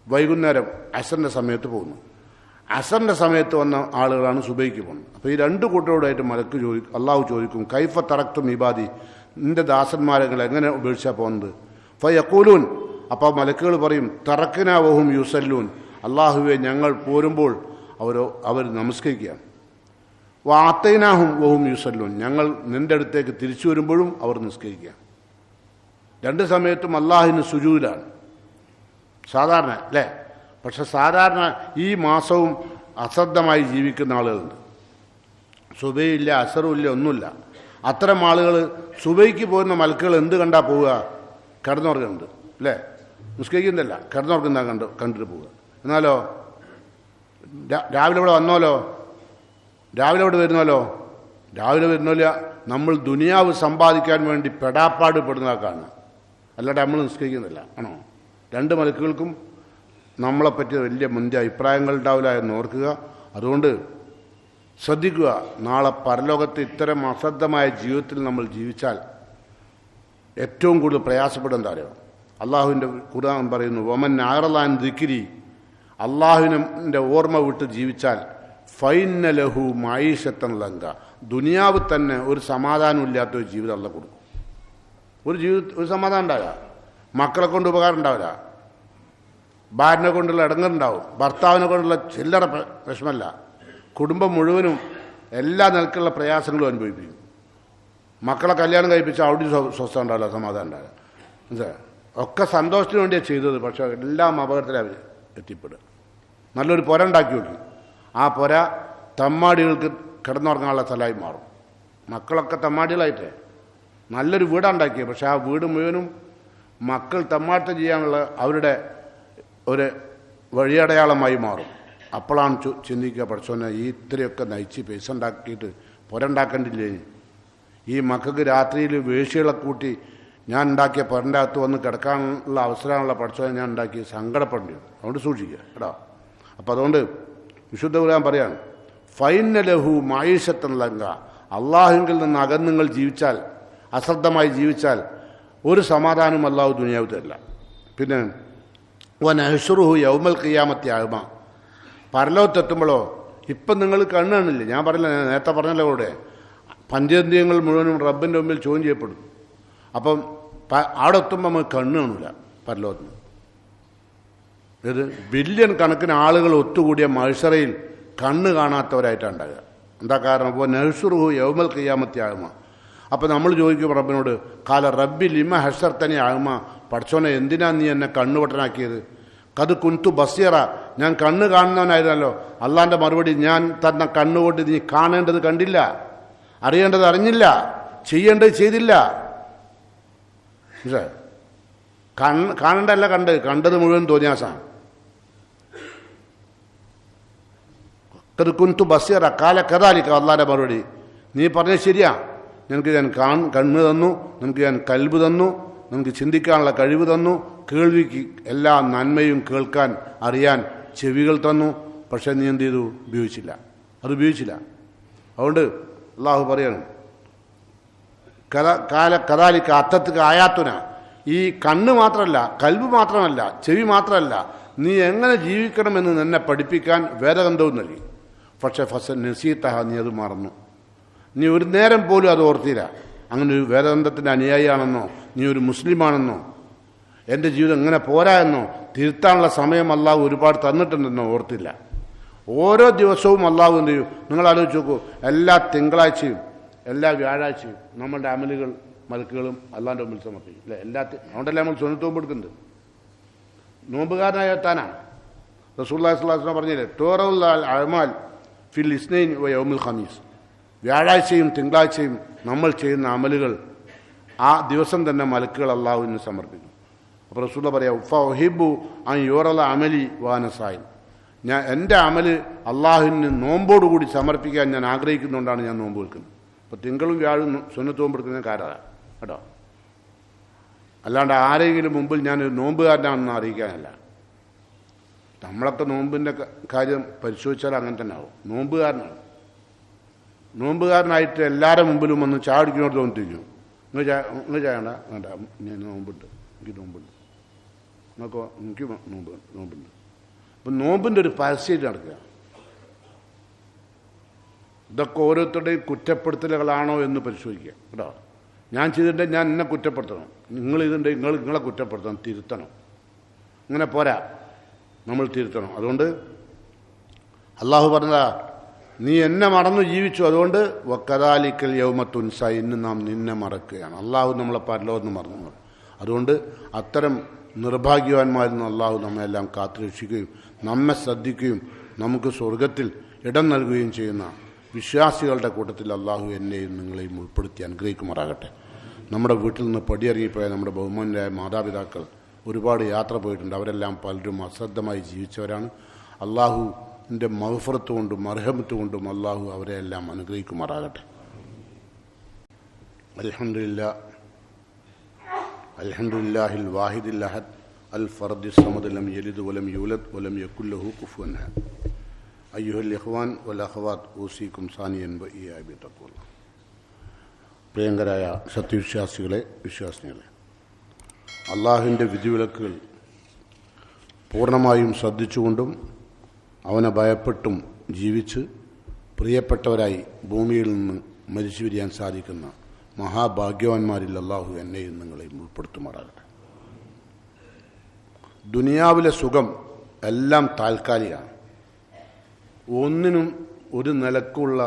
വൈകുന്നേരം അസറിൻ്റെ സമയത്ത് പോകുന്നു. അസറിൻ്റെ സമയത്ത് വന്ന ആളുകളാണ് സുബൈക്ക് പോകുന്നത്. അപ്പോൾ ഈ രണ്ട് കൂട്ടരോടായിട്ട് അള്ളാഹു ചോദിക്കും, കൈഫ തറക്തും ഇബാദി, നിൻ്റെ ദാസന്മാരെ എങ്ങനെ ഉപേക്ഷിച്ചാൽ പോകുന്നത്? ഫയഖൂലൂൻ, അപ്പോൾ മലക്കുകൾ പറയും, തറക്കിന വഹും യുസല്ലൂൻ, അള്ളാഹുവെ ഞങ്ങൾ പോരുമ്പോൾ അവർ നമസ്കരിക്കുകയാണ്. വാത്തൈനാഹും വഹും യുസല്ലൂൻ, ഞങ്ങൾ നിൻ്റെ അടുത്തേക്ക് തിരിച്ചു വരുമ്പോഴും അവർ നിസ്കരിക്കുക. രണ്ട് സമയത്തും അള്ളാഹുവിന് സുജൂദിലാണ് സാധാരണ അല്ലേ? പക്ഷെ സാധാരണ ഈ മാസവും അശ്രദ്ധമായി ജീവിക്കുന്ന ആളുകളുണ്ട്. സുബൈയില്ല, അസറുമില്ല, ഒന്നുമില്ല. അത്തരം ആളുകൾ സുബൈക്ക് പോകുന്ന മലക്കുകൾ എന്ത് കണ്ടാൽ പോവുക? കിടന്നുറങ്ങുന്നുണ്ട് അല്ലേ? നിസ്കരിക്കുന്നില്ല, കിടന്നുറങ്ങുന്ന കണ്ടിട്ട് പോവുക. എന്നാലോ രാവിലെ ഇവിടെ വന്നോലോ, രാവിലെ ഇവിടെ വരുന്നല്ലോ നമ്മൾ ദുനിയാവ് സമ്പാദിക്കാൻ വേണ്ടി പെടാപ്പാട് പെടുന്നതാക്കാണ്, അല്ലാതെ നമ്മൾ നിസ്കരിക്കുന്നില്ല ആണോ? രണ്ട് മലക്കുകൾക്കും നമ്മളെപ്പറ്റി വലിയ മുന്തിയ അഭിപ്രായങ്ങൾ ഉണ്ടാവില്ല എന്ന് ഓർക്കുക. അതുകൊണ്ട് ശ്രദ്ധിക്കുക, നാളെ പരലോകത്ത് ഇത്തരം അശ്രദ്ധമായ ജീവിതത്തിൽ നമ്മൾ ജീവിച്ചാൽ ഏറ്റവും കൂടുതൽ പ്രയാസപ്പെടുന്ന അറിയാം. അള്ളാഹുവിൻ്റെ ഖുർആൻ പറയുന്നു, വമൻ അഅറളഅൻ ദിക്രി, അള്ളാഹുവിൻ്റെ ഓർമ്മ വിട്ട് ജീവിച്ചാൽ ഫൈന്ന ലഹു മഈശത്തൻ ലങ്ക, ദുനിയാവ് തന്നെ ഒരു സമാധാനമില്ലാത്ത ഒരു ജീവിതം അള്ളാഹ് കൊടുക്കും. ഒരു സമാധാനം ഉണ്ടാവില്ല, മക്കളെ കൊണ്ട് ഉപകാരം ഉണ്ടാവില്ല, ഭാര്യനെ കൊണ്ടുള്ള ഇടങ്ങറുണ്ടാവും, ഭർത്താവിനെ കൊണ്ടുള്ള ചില്ലറ വിഷമല്ല, കുടുംബം മുഴുവനും എല്ലാ നിലക്കുള്ള പ്രയാസങ്ങളും അനുഭവിപ്പിക്കും. മക്കളെ കല്യാണം കഴിപ്പിച്ച് അവിടെ സ്വസ്ഥം ഉണ്ടാവില്ല, സമാധാനം ഉണ്ടാവില്ല. മനസ്സിലായോ? ഒക്കെ സന്തോഷത്തിന് വേണ്ടിയാണ് ചെയ്തത്, പക്ഷേ എല്ലാം അപകടത്തിൽ അവർ എത്തിപ്പെടുക. നല്ലൊരു പുര ഉണ്ടാക്കി വെക്കും, ആ പുര തമ്മാടികൾക്ക് കിടന്നുറങ്ങാനുള്ള സ്ഥലമായി മാറും. മക്കളൊക്കെ തമ്മാടികളായിട്ടേ നല്ലൊരു വീടുണ്ടാക്കിയത്, പക്ഷേ ആ വീട് മുഴുവനും മക്കൾ തമ്മാട്ടം ചെയ്യാനുള്ള അവരുടെ ഒരു വഴിയടയാളമായി മാറും. അപ്പോഴാണ് ചിന്തിക്കുക, പഠിച്ചോനെ ഈ ഇത്രയൊക്കെ നയിച്ച് പൈസ ഉണ്ടാക്കിയിട്ട് പുര ഉണ്ടാക്കേണ്ടില്ലേ, ഈ മക്കൾക്ക് രാത്രിയിൽ വേശികളെ കൂട്ടി ഞാൻ ഉണ്ടാക്കിയ പുരൻ്റെ അകത്ത് വന്ന് കിടക്കാനുള്ള അവസരമുള്ള പഠിച്ചോനെ ഞാൻ ഉണ്ടാക്കി സങ്കടപ്പെടേണ്ടി വരും. അതുകൊണ്ട് സൂക്ഷിക്കുക കേട്ടോ. അപ്പം അതുകൊണ്ട് വിശുദ്ധ ഖുർആൻ പറയാണ്, ഫൈന്ന ലഹു മഈശത്തൻ ലങ്ക, അള്ളാഹുവിൽ നിന്ന് അകന്നുങ്ങൾ ജീവിച്ചാൽ, അശ്രദ്ധമായി ജീവിച്ചാൽ ഒരു സമാധാനം അല്ലാഹു ദുനിയാവ് തരില്ല. പിന്നെ വനഹ്ശുറുഹു യൗമൽ ഖിയാമത്തി അഅ്മ, പരലോകത്തെത്തുമ്പോഴോ ഇപ്പം നിങ്ങൾ കണ്ണ് കാണില്ലേ, ഞാൻ പറഞ്ഞില്ല, നേരത്തെ പറഞ്ഞല്ലോ, ഇവിടെ പഞ്ചേന്ദ്രിയങ്ങൾ മുഴുവനും റബ്ബിൻ്റെ മുമ്പിൽ ചോദ്യം ചെയ്യപ്പെടും. അപ്പം അവിടെ എത്തുമ്പോൾ നമുക്ക് കണ്ണ് കാണില്ല പരലോകത്തിന്. ഇത് ബില്യൺ കണക്കിന് ആളുകൾ ഒത്തുകൂടിയ മത്സരയിൽ കണ്ണ് കാണാത്തവരായിട്ടാണ് ഉണ്ടാകുക. എന്താ കാരണം? അപ്പോൾ നഹ്ശുറുഹു യൗമൽ ഖിയാമത്തി അഅ്മ. അപ്പം നമ്മൾ ചോദിക്കും റബ്ബിനോട്, കാല റബ്ബി ലിമ ഹശർതനി അഅ്മ, പഠിച്ചോനെ എന്തിനാ നീ എന്നെ കണ്ണുപൊട്ടനാക്കിയത്? കത് കുന്തു ബസീറ, ഞാൻ കണ്ണ് കാണുന്നവനായിരുന്നല്ലോ. അള്ളാൻ്റെ മറുപടി, ഞാൻ തന്ന കണ്ണുകൊണ്ട് നീ കാണേണ്ടത് കണ്ടില്ല, അറിയേണ്ടത് അറിഞ്ഞില്ല, ചെയ്യേണ്ടത് ചെയ്തില്ല. കാണേണ്ടല്ല കണ്ടത് മുഴുവൻ തോന്നിയാസാണ്. കത് കുന്തു ബസീറ കാല കദാലിക, അള്ളാൻ്റെ മറുപടി, നീ പറഞ്ഞത് ശരിയാ, നിനക്ക് ഞാൻ കണ്ണ് തന്നു, നിനക്ക് ഞാൻ കൽബ് തന്നു, നിനക്ക് ചിന്തിക്കാനുള്ള കഴിവ് തന്നു, കേൾവിക്ക് എല്ലാ നന്മയും കേൾക്കാൻ അറിയാൻ ചെവികൾ തന്നു, പക്ഷേ നീ എന്ത് ചെയ്തു? ഉപയോഗിച്ചില്ല, അത് ഉപയോഗിച്ചില്ല. അതുകൊണ്ട് അള്ളാഹു പറയണം, കദാലിക അത്തത്തിക്ക് ആയാത്തുന, ഈ കണ്ണ് മാത്രമല്ല, കൽബ് മാത്രമല്ല, ചെവി മാത്രമല്ല, നീ എങ്ങനെ ജീവിക്കണമെന്ന് നിന്നെ പഠിപ്പിക്കാൻ വേദഗ്രന്ഥവും നൽകി. പക്ഷേ ഫസൽ നസീതഹ, നീ അത് മറന്നു, നീ ഒരു നേരം പോലും അത് ഓർത്തില്ല. അങ്ങനെ ഒരു വേദഗ്രന്ഥത്തിൻ്റെ അനുയായിയാണെന്നോ, നീ ഒരു മുസ്ലിമാണെന്നോ, എൻ്റെ ജീവിതം ഇങ്ങനെ പോരാ എന്നോ തിരുത്താനുള്ള സമയം അള്ളാഹു ഒരുപാട് തന്നിട്ടുണ്ടെന്നോ ഓർത്തില്ല. ഓരോ ദിവസവും അള്ളാഹു എന്ത് ചെയ്യും? നിങ്ങൾ ആലോചിച്ച് നോക്കൂ, എല്ലാ തിങ്കളാഴ്ചയും എല്ലാ വ്യാഴാഴ്ചയും നമ്മളുടെ അമലുകൾ മലക്കുകളും അള്ളാൻ്റെ മുമ്പിൽ സമർപ്പിക്കും അല്ലേ? അതുകൊണ്ടല്ലേ നമ്മൾ സുന്നത്ത് നോമ്പ് എടുക്കുന്നത്. നോമ്പുകാരനായ താനാണ്. റസൂലുള്ളാഹി സ്വല്ലല്ലാഹു അലൈഹി വസല്ലം പറഞ്ഞില്ലേ, തോറൽ അഅ്മാൽ ഫിൽ ഇസ്നൈൻ വ യൗമുൽ ഖമീസ്, വ്യാഴാഴ്ചയും തിങ്കളാഴ്ചയും നമ്മൾ ചെയ്യുന്ന അമലുകൾ ആ ദിവസം തന്നെ മലക്കുകൾ അള്ളാഹുവിന് സമർപ്പിക്കും. അപ്പോൾ റസൂലുള്ളാഹി പറയാം, ഫഉഹിബ്ബു അൻ യുറല അമലി വാനസായിൻ, ഞാൻ എൻ്റെ അമല് അള്ളാഹുവിന് നോമ്പോടുകൂടി സമർപ്പിക്കാൻ ഞാൻ ആഗ്രഹിക്കുന്നുകൊണ്ടാണ് ഞാൻ നോമ്പ് വെക്കുന്നത്. അപ്പോൾ തിങ്കളും വ്യാഴും സുന്നത്ത് നോമ്പ് എടുക്കുന്ന കാരണമാണ് കേട്ടോ. അല്ലാണ്ട് ആരെങ്കിലും മുമ്പിൽ ഞാൻ നോമ്പുകാരനാണെന്ന് അറിയിക്കാനല്ല. നമ്മളൊക്കെ നോമ്പിൻ്റെ കാര്യം പരിശോധിച്ചാൽ അങ്ങനെ തന്നെ ആവും. നോമ്പുകാരനായിട്ട് എല്ലാവരുടെ മുമ്പിലും വന്ന് ചാടിക്കുന്നോട് തോന്നിട്ടിരിക്കും. നിങ്ങൾ ചായണ്ട, വേണ്ട, ഞാൻ നോമ്പുണ്ട്, എനിക്ക് നോമ്പുണ്ട്. അപ്പം നോമ്പിൻ്റെ ഒരു പരസ്യമായിട്ട് നടക്കുക. ഇതൊക്കെ ഓരോരുത്തരുടെയും കുറ്റപ്പെടുത്തലുകളാണോ എന്ന് പരിശോധിക്കുക കേട്ടോ. ഞാൻ ചെയ്തിട്ടുണ്ടെങ്കിൽ ഞാൻ എന്നെ കുറ്റപ്പെടുത്തണം, നിങ്ങളിതുണ്ടെങ്കിൽ നിങ്ങളെ കുറ്റപ്പെടുത്തണം, തിരുത്തണം. ഇങ്ങനെ പോരാ, നമ്മൾ തിരുത്തണം. അതുകൊണ്ട് അള്ളാഹു പറഞ്ഞതാ, നീ എന്നെ മറന്നു ജീവിച്ചു, അതുകൊണ്ട് വക്കദാലിക്കൽ യൗമത്തുൻസ, ഇന്ന് നാം നിന്നെ മറക്കുകയാണ്. അള്ളാഹു നമ്മളെ പരലോകത്ത് മറന്നു. അതുകൊണ്ട് അത്തരം നിർഭാഗ്യവാന്മാരിൽ നിന്ന് അള്ളാഹു നമ്മെല്ലാം കാത്തുരക്ഷിക്കുകയും നമ്മെ ശ്രദ്ധിക്കുകയും നമുക്ക് സ്വർഗത്തിൽ ഇടം നൽകുകയും ചെയ്യുന്ന വിശ്വാസികളുടെ കൂട്ടത്തിൽ അള്ളാഹു എന്നെയും നിങ്ങളെയും ഉൾപ്പെടുത്തി അനുഗ്രഹിക്കുമാറാകട്ടെ. നമ്മുടെ വീട്ടിൽ നിന്ന് പടിയിറങ്ങിപ്പോയ നമ്മുടെ ബഹുമാന്യരായ മാതാപിതാക്കൾ ഒരുപാട് യാത്ര പോയിട്ടുണ്ട്. അവരെല്ലാം പലരും അശ്രദ്ധമായി ജീവിച്ചവരാണ്. അള്ളാഹുവിൻ്റെ മഗ്ഫിറത്ത് കൊണ്ടും മർഹമത്ത് കൊണ്ടും അള്ളാഹു അവരെ എല്ലാം അനുഗ്രഹിക്കുമാറാകട്ടെ. അൽഹംദുലില്ലാഹിൽ വാഹിദിൽ അഹദ് അൽ ഫർദിസ് സമദ് ലം യലിദ് വലം യൂലദ് വലം യകുൽ ലഹു കുഫുവൻ അഹദ്. അയ്യുഹൽ ഇഖ്വാൻ വൽ അഖവാത്ത് ഊസിക്കും സാനിയൻ വഇയ്യായ ബിത്തഖ്വ. പ്രിയങ്കരായ സത്യവിശ്വാസികളെ, വിശ്വാസിനികളെ, അള്ളാഹുവിൻ്റെ വിധിവിലക്കുകൾ പൂർണ്ണമായും ശ്രദ്ധിച്ചുകൊണ്ടും അവനെ ഭയപ്പെട്ടും ജീവിച്ച് പ്രിയപ്പെട്ടവരായി ഭൂമിയിൽ നിന്ന് മരിച്ചു പിരിയാൻ സാധിക്കുന്ന മഹാഭാഗ്യവാന്മാരിൽ അള്ളാഹു എന്നെയും നിങ്ങളെയും ഉൾപ്പെടുത്തുമാറാകട്ടെ. ദുനിയാവിലെ സുഖം എല്ലാം താൽക്കാലികമാണ്. ഒന്നിനും ഒരു നിലക്കുള്ള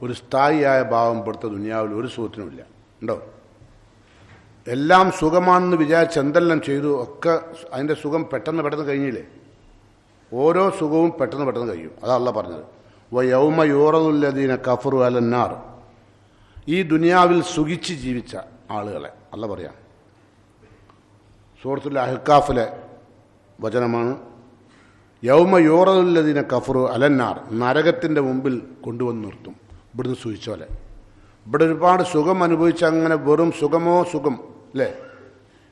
ഒരു സ്ഥായിയായ ഭാവം പെടുത്ത ദുനിയാവിൽ ഒരു സുഖത്തിനുമില്ല. ഉണ്ടോ? എല്ലാം സുഖമാണെന്ന് വിചാരിച്ച് എന്തെല്ലാം ചെയ്തു ഒക്കെ അതിൻ്റെ സുഖം പെട്ടെന്ന് കഴിഞ്ഞില്ലേ? ഓരോ സുഖവും പെട്ടെന്ന് കഴിയും. അതാ അള്ളാഹ് പറഞ്ഞത്, വയൗമ യൂറദുല്ലദീന കഫറു അലന്നാർ. ഈ ദുനിയാവിൽ സുഖിച്ച് ജീവിച്ച ആളുകളെ അള്ളാഹ് പറയാം. സൂറത്തുൽ അഹ്കാഫിലെ വചനമാണ്. യൗമ യൂറദുല്ലദീന കഫറു അലന്നാർ. നരകത്തിൻ്റെ മുമ്പിൽ കൊണ്ടുവന്ന് നിർത്തും. ഇവിടുന്ന് സൂചിച്ചോലെ ഇവിടെ ഒരുപാട് സുഖം അനുഭവിച്ച് അങ്ങനെ വെറും സുഖമോ സുഖം അല്ലേ?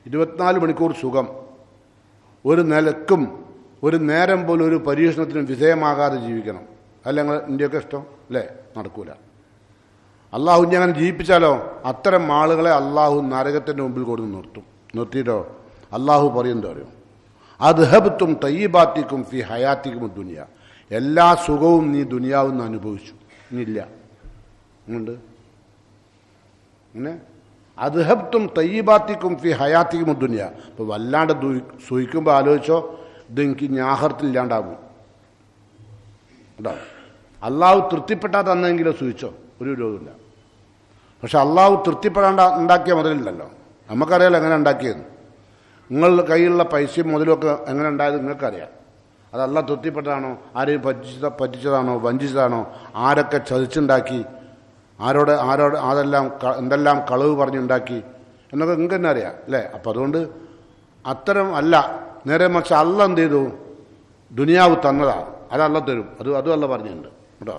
24 മണിക്കൂർ സുഖം. ഒരു നിലക്കും ഒരു നേരം പോലും ഒരു പരീക്ഷണത്തിനും വിധേയമാകാതെ ജീവിക്കണം. അല്ല നിങ്ങൾ ഇന്ത്യയൊക്കെ ഇഷ്ടം അല്ലേ? നടക്കൂല. അള്ളാഹു ഇനി അങ്ങനെ ജീവിപ്പിച്ചാലോ അത്തരം ആളുകളെ അള്ളാഹു നരകത്തിൻ്റെ മുമ്പിൽ കൊടുത്ത് നിർത്തിയിട്ടോ അള്ളാഹു പറയുന്നത് അറിയും, അദ്ഹബ്തും തയ്യിബാത്തിക്കും ഫി ഹയാത്തിക്കും ദുനിയ. എല്ലാ സുഖവും നീ ദുനിയാവിൽ നിന്ന് അനുഭവിച്ചു, ഇനിയില്ല. ഉണ്ട് അങ്ങനെ അദ്ഹബ്തും തയ്യിബാത്തിക്കും ഫി ഹയാത്തിക്കും ദുനിയ. അപ്പോൾ വല്ലാണ്ട് സൂഹിക്കുമ്പോൾ ആലോചിച്ചോ, ഇതെനിക്ക് ഞാഹർത്തിൽ ഇല്ലാണ്ടാകും. കേട്ടോ, അള്ളാഹു തൃപ്തിപ്പെട്ടാൽ തന്നെങ്കിലോ സൂഹിച്ചോ, ഒരു വിരോധമില്ല. പക്ഷെ അള്ളാഹു തൃപ്തിപ്പെടാണ്ട് ഉണ്ടാക്കിയ മുതലുണ്ടല്ലോ, നമുക്കറിയാലോ എങ്ങനെ ഉണ്ടാക്കിയെന്ന്. നിങ്ങളുടെ കയ്യിലുള്ള പൈസയും മുതലൊക്കെ എങ്ങനെ ഉണ്ടായത് നിങ്ങൾക്കറിയാം. അത് അള്ളാഹ് തൃപ്തിപ്പെട്ടതാണോ, ആരെയും പറ്റിച്ചതാണോ, വഞ്ചിച്ചതാണോ, ആരൊക്കെ ചതിച്ചുണ്ടാക്കി, ആരോട് എന്തെല്ലാം കളവ് പറഞ്ഞുണ്ടാക്കി എന്നൊക്കെ നിങ്ങൾക്ക് തന്നെ അറിയാം അല്ലേ? അപ്പം അതുകൊണ്ട് അത്തരം അല്ല, നേരെ മറിച്ച് അള്ളാഹ് എന്ത് ചെയ്തു? ദുനിയാവ് തന്നതാണ്, അത് അള്ളാഹ് തരും. അതും അള്ളാഹ് പറഞ്ഞിട്ടുണ്ട് കേട്ടോ.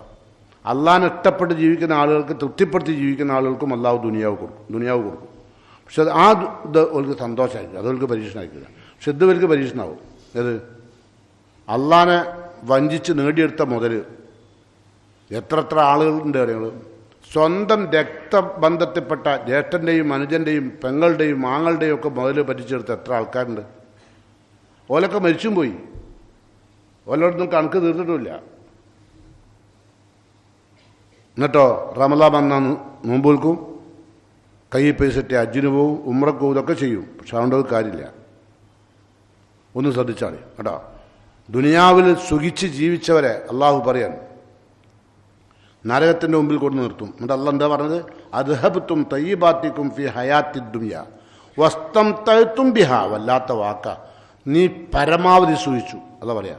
അള്ളാഹിനെ ഇഷ്ടപ്പെട്ട് ജീവിക്കുന്ന ആളുകൾക്ക്, തൃപ്തിപ്പെടുത്തി ജീവിക്കുന്ന ആളുകൾക്കും അള്ളാഹു ദുനിയാവ് കൊടുക്കും. പക്ഷെ ആ ഇത് അവർക്ക് സന്തോഷമായിരിക്കും, അതവർക്ക് പരീക്ഷണമായിരിക്കില്ല. പക്ഷെ ഇത് അവർക്ക് പരീക്ഷണമാവും. ഏത്? അള്ളാഹിനെ വഞ്ചിച്ച് നേടിയെടുത്ത മുതൽ എത്ര ആളുകളുണ്ട് അറിയുന്നത്? സ്വന്തം രക്തബന്ധത്തിൽപ്പെട്ട ജ്യേഷ്ഠൻ്റെയും അനുജൻ്റെയും പെങ്ങളുടെയും ആങ്ങളുടെയും ഒക്കെ മുതൽ പറ്റിച്ചെടുത്ത എത്ര ആൾക്കാരുണ്ട്? ഓലൊക്കെ മരിച്ചും പോയി, ഓലോടൊന്നും കണക്ക് തീർത്തിട്ടുമില്ല. എന്നിട്ടോ റമളാൻ വന്നാൽ നോമ്പ് വിൽക്കും, കൈ പൈസ ഇട്ട് ഹജ്ജിന് പോവും, ഉംറക്ക് പോവും, ഇതൊക്കെ ചെയ്യും. പക്ഷെ അതുകൊണ്ട് കാര്യമില്ല. ഒന്ന് ശ്രദ്ധിച്ചാൽ കേട്ടോ. ദുനിയാവിൽ സുഖിച്ച് ജീവിച്ചവരെ അള്ളാഹു പറയാൻ നരകത്തിൻ്റെ മുമ്പിൽ കൊണ്ട് നിർത്തും. എന്നിട്ട് അള്ളാഹ് എന്താ പറഞ്ഞത്? അദ്ഹബ്തും തയ്യിബാത്തിക്കും ഫി ഹയാത്തി ദുനിയ വസ്തംതഅ്തും ബിഹാ. വല്ലാത്ത വാക്ക. നീ പരമാവധി സൂഹിച്ചു. അതാ പറയാ,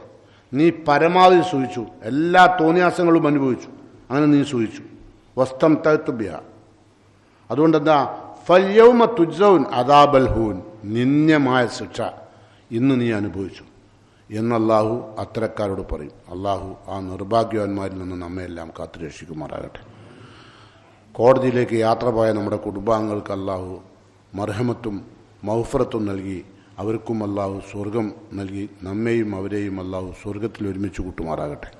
നീ പരമാവധി സൂഹിച്ചു, എല്ലാ തോന്നിയാസങ്ങളും അനുഭവിച്ചു, അങ്ങനെ നീ സൂഹിച്ചു. വസ്തംതഅ്തും ബിഹാ. അതുകൊണ്ട് എന്താ? ഫൽയൗമ തുജ്സൗൻ അദാബൽ ഹൂൻ. നിന്ദ്യമായ ശിക്ഷ ഇന്ന് നീ അനുഭവിച്ചു എന്ന് അള്ളാഹു അത്തരക്കാരോട് പറയും. അള്ളാഹു ആ നിർഭാഗ്യവാന്മാരിൽ നിന്ന് നമ്മയെല്ലാം കാത്തുരക്ഷിക്കുമാറാകട്ടെ. കോടതിയിലേക്ക് യാത്ര പോയ നമ്മുടെ കുടുംബാംഗങ്ങൾക്ക് അള്ളാഹു മർഹമത്തും മൗഫറത്തും നൽകി അവർക്കും അള്ളാഹു സ്വർഗം നൽകി നമ്മെയും അവരെയും അള്ളാഹു സ്വർഗത്തിൽ ഒരുമിച്ച് കൂട്ടുമാറാകട്ടെ.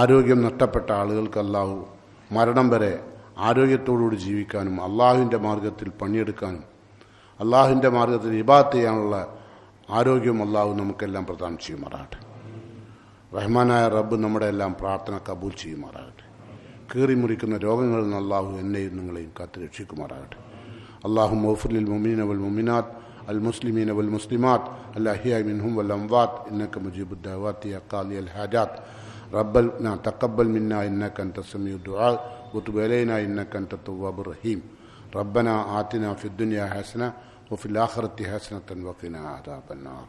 ആരോഗ്യം നഷ്ടപ്പെട്ട ആളുകൾക്ക് അള്ളാഹു മരണം വരെ ആരോഗ്യത്തോടുകൂടി ജീവിക്കാനും അള്ളാഹുവിൻ്റെ മാർഗത്തിൽ പണിയെടുക്കാനും അള്ളാഹുവിൻ്റെ മാർഗത്തിൽ ഇബാദത്ത് ചെയ്യാനുള്ള ആരോഗ്യം അള്ളാഹു നമുക്കെല്ലാം പ്രദാനം ചെയ്യുമാറാകട്ടെ. റഹ്മാനായ റബ്ബ് നമ്മുടെ എല്ലാം പ്രാർത്ഥന കബൂൽ ചെയ്യുമാറാകട്ടെ. കീറി മുറിക്കുന്ന രോഗങ്ങളിൽ നിന്ന് അള്ളാഹു എന്നെയും നിങ്ങളെയും കാത്ത് രക്ഷിക്കുമാറാകട്ടെ. അള്ളാഹു മൗഫുലിൽ മുഅ്മിനീന വൽ മുഅ്മിനാത്ത് അൽ മുസ്ലിമീന വൽ മുസ്ലിമാത്ത് അൽ അഹ്യാഇ മിൻഹും വൽ അംവാത്ത് ഇന്നക മുജീബുദ് ദഅവാതി യാ ഖാദിയൽ ഹാജാത്ത് റബ്ബനാ തഖബ്ബൽ മിന്നാ ഇന്നക അൻതസ് സമീഉദ് ദുആ വതുബ് അലൈനാ ഇന്നക അൻതത് തവ്വാബുർ റഹീം. റബ്ബനാ ആതിനാ ഫിദ് ദുനിയാ ഹസന വഫിൽ ആഖിറതി ഹസനതൻ വഖിനാ അദാബന്നാർ.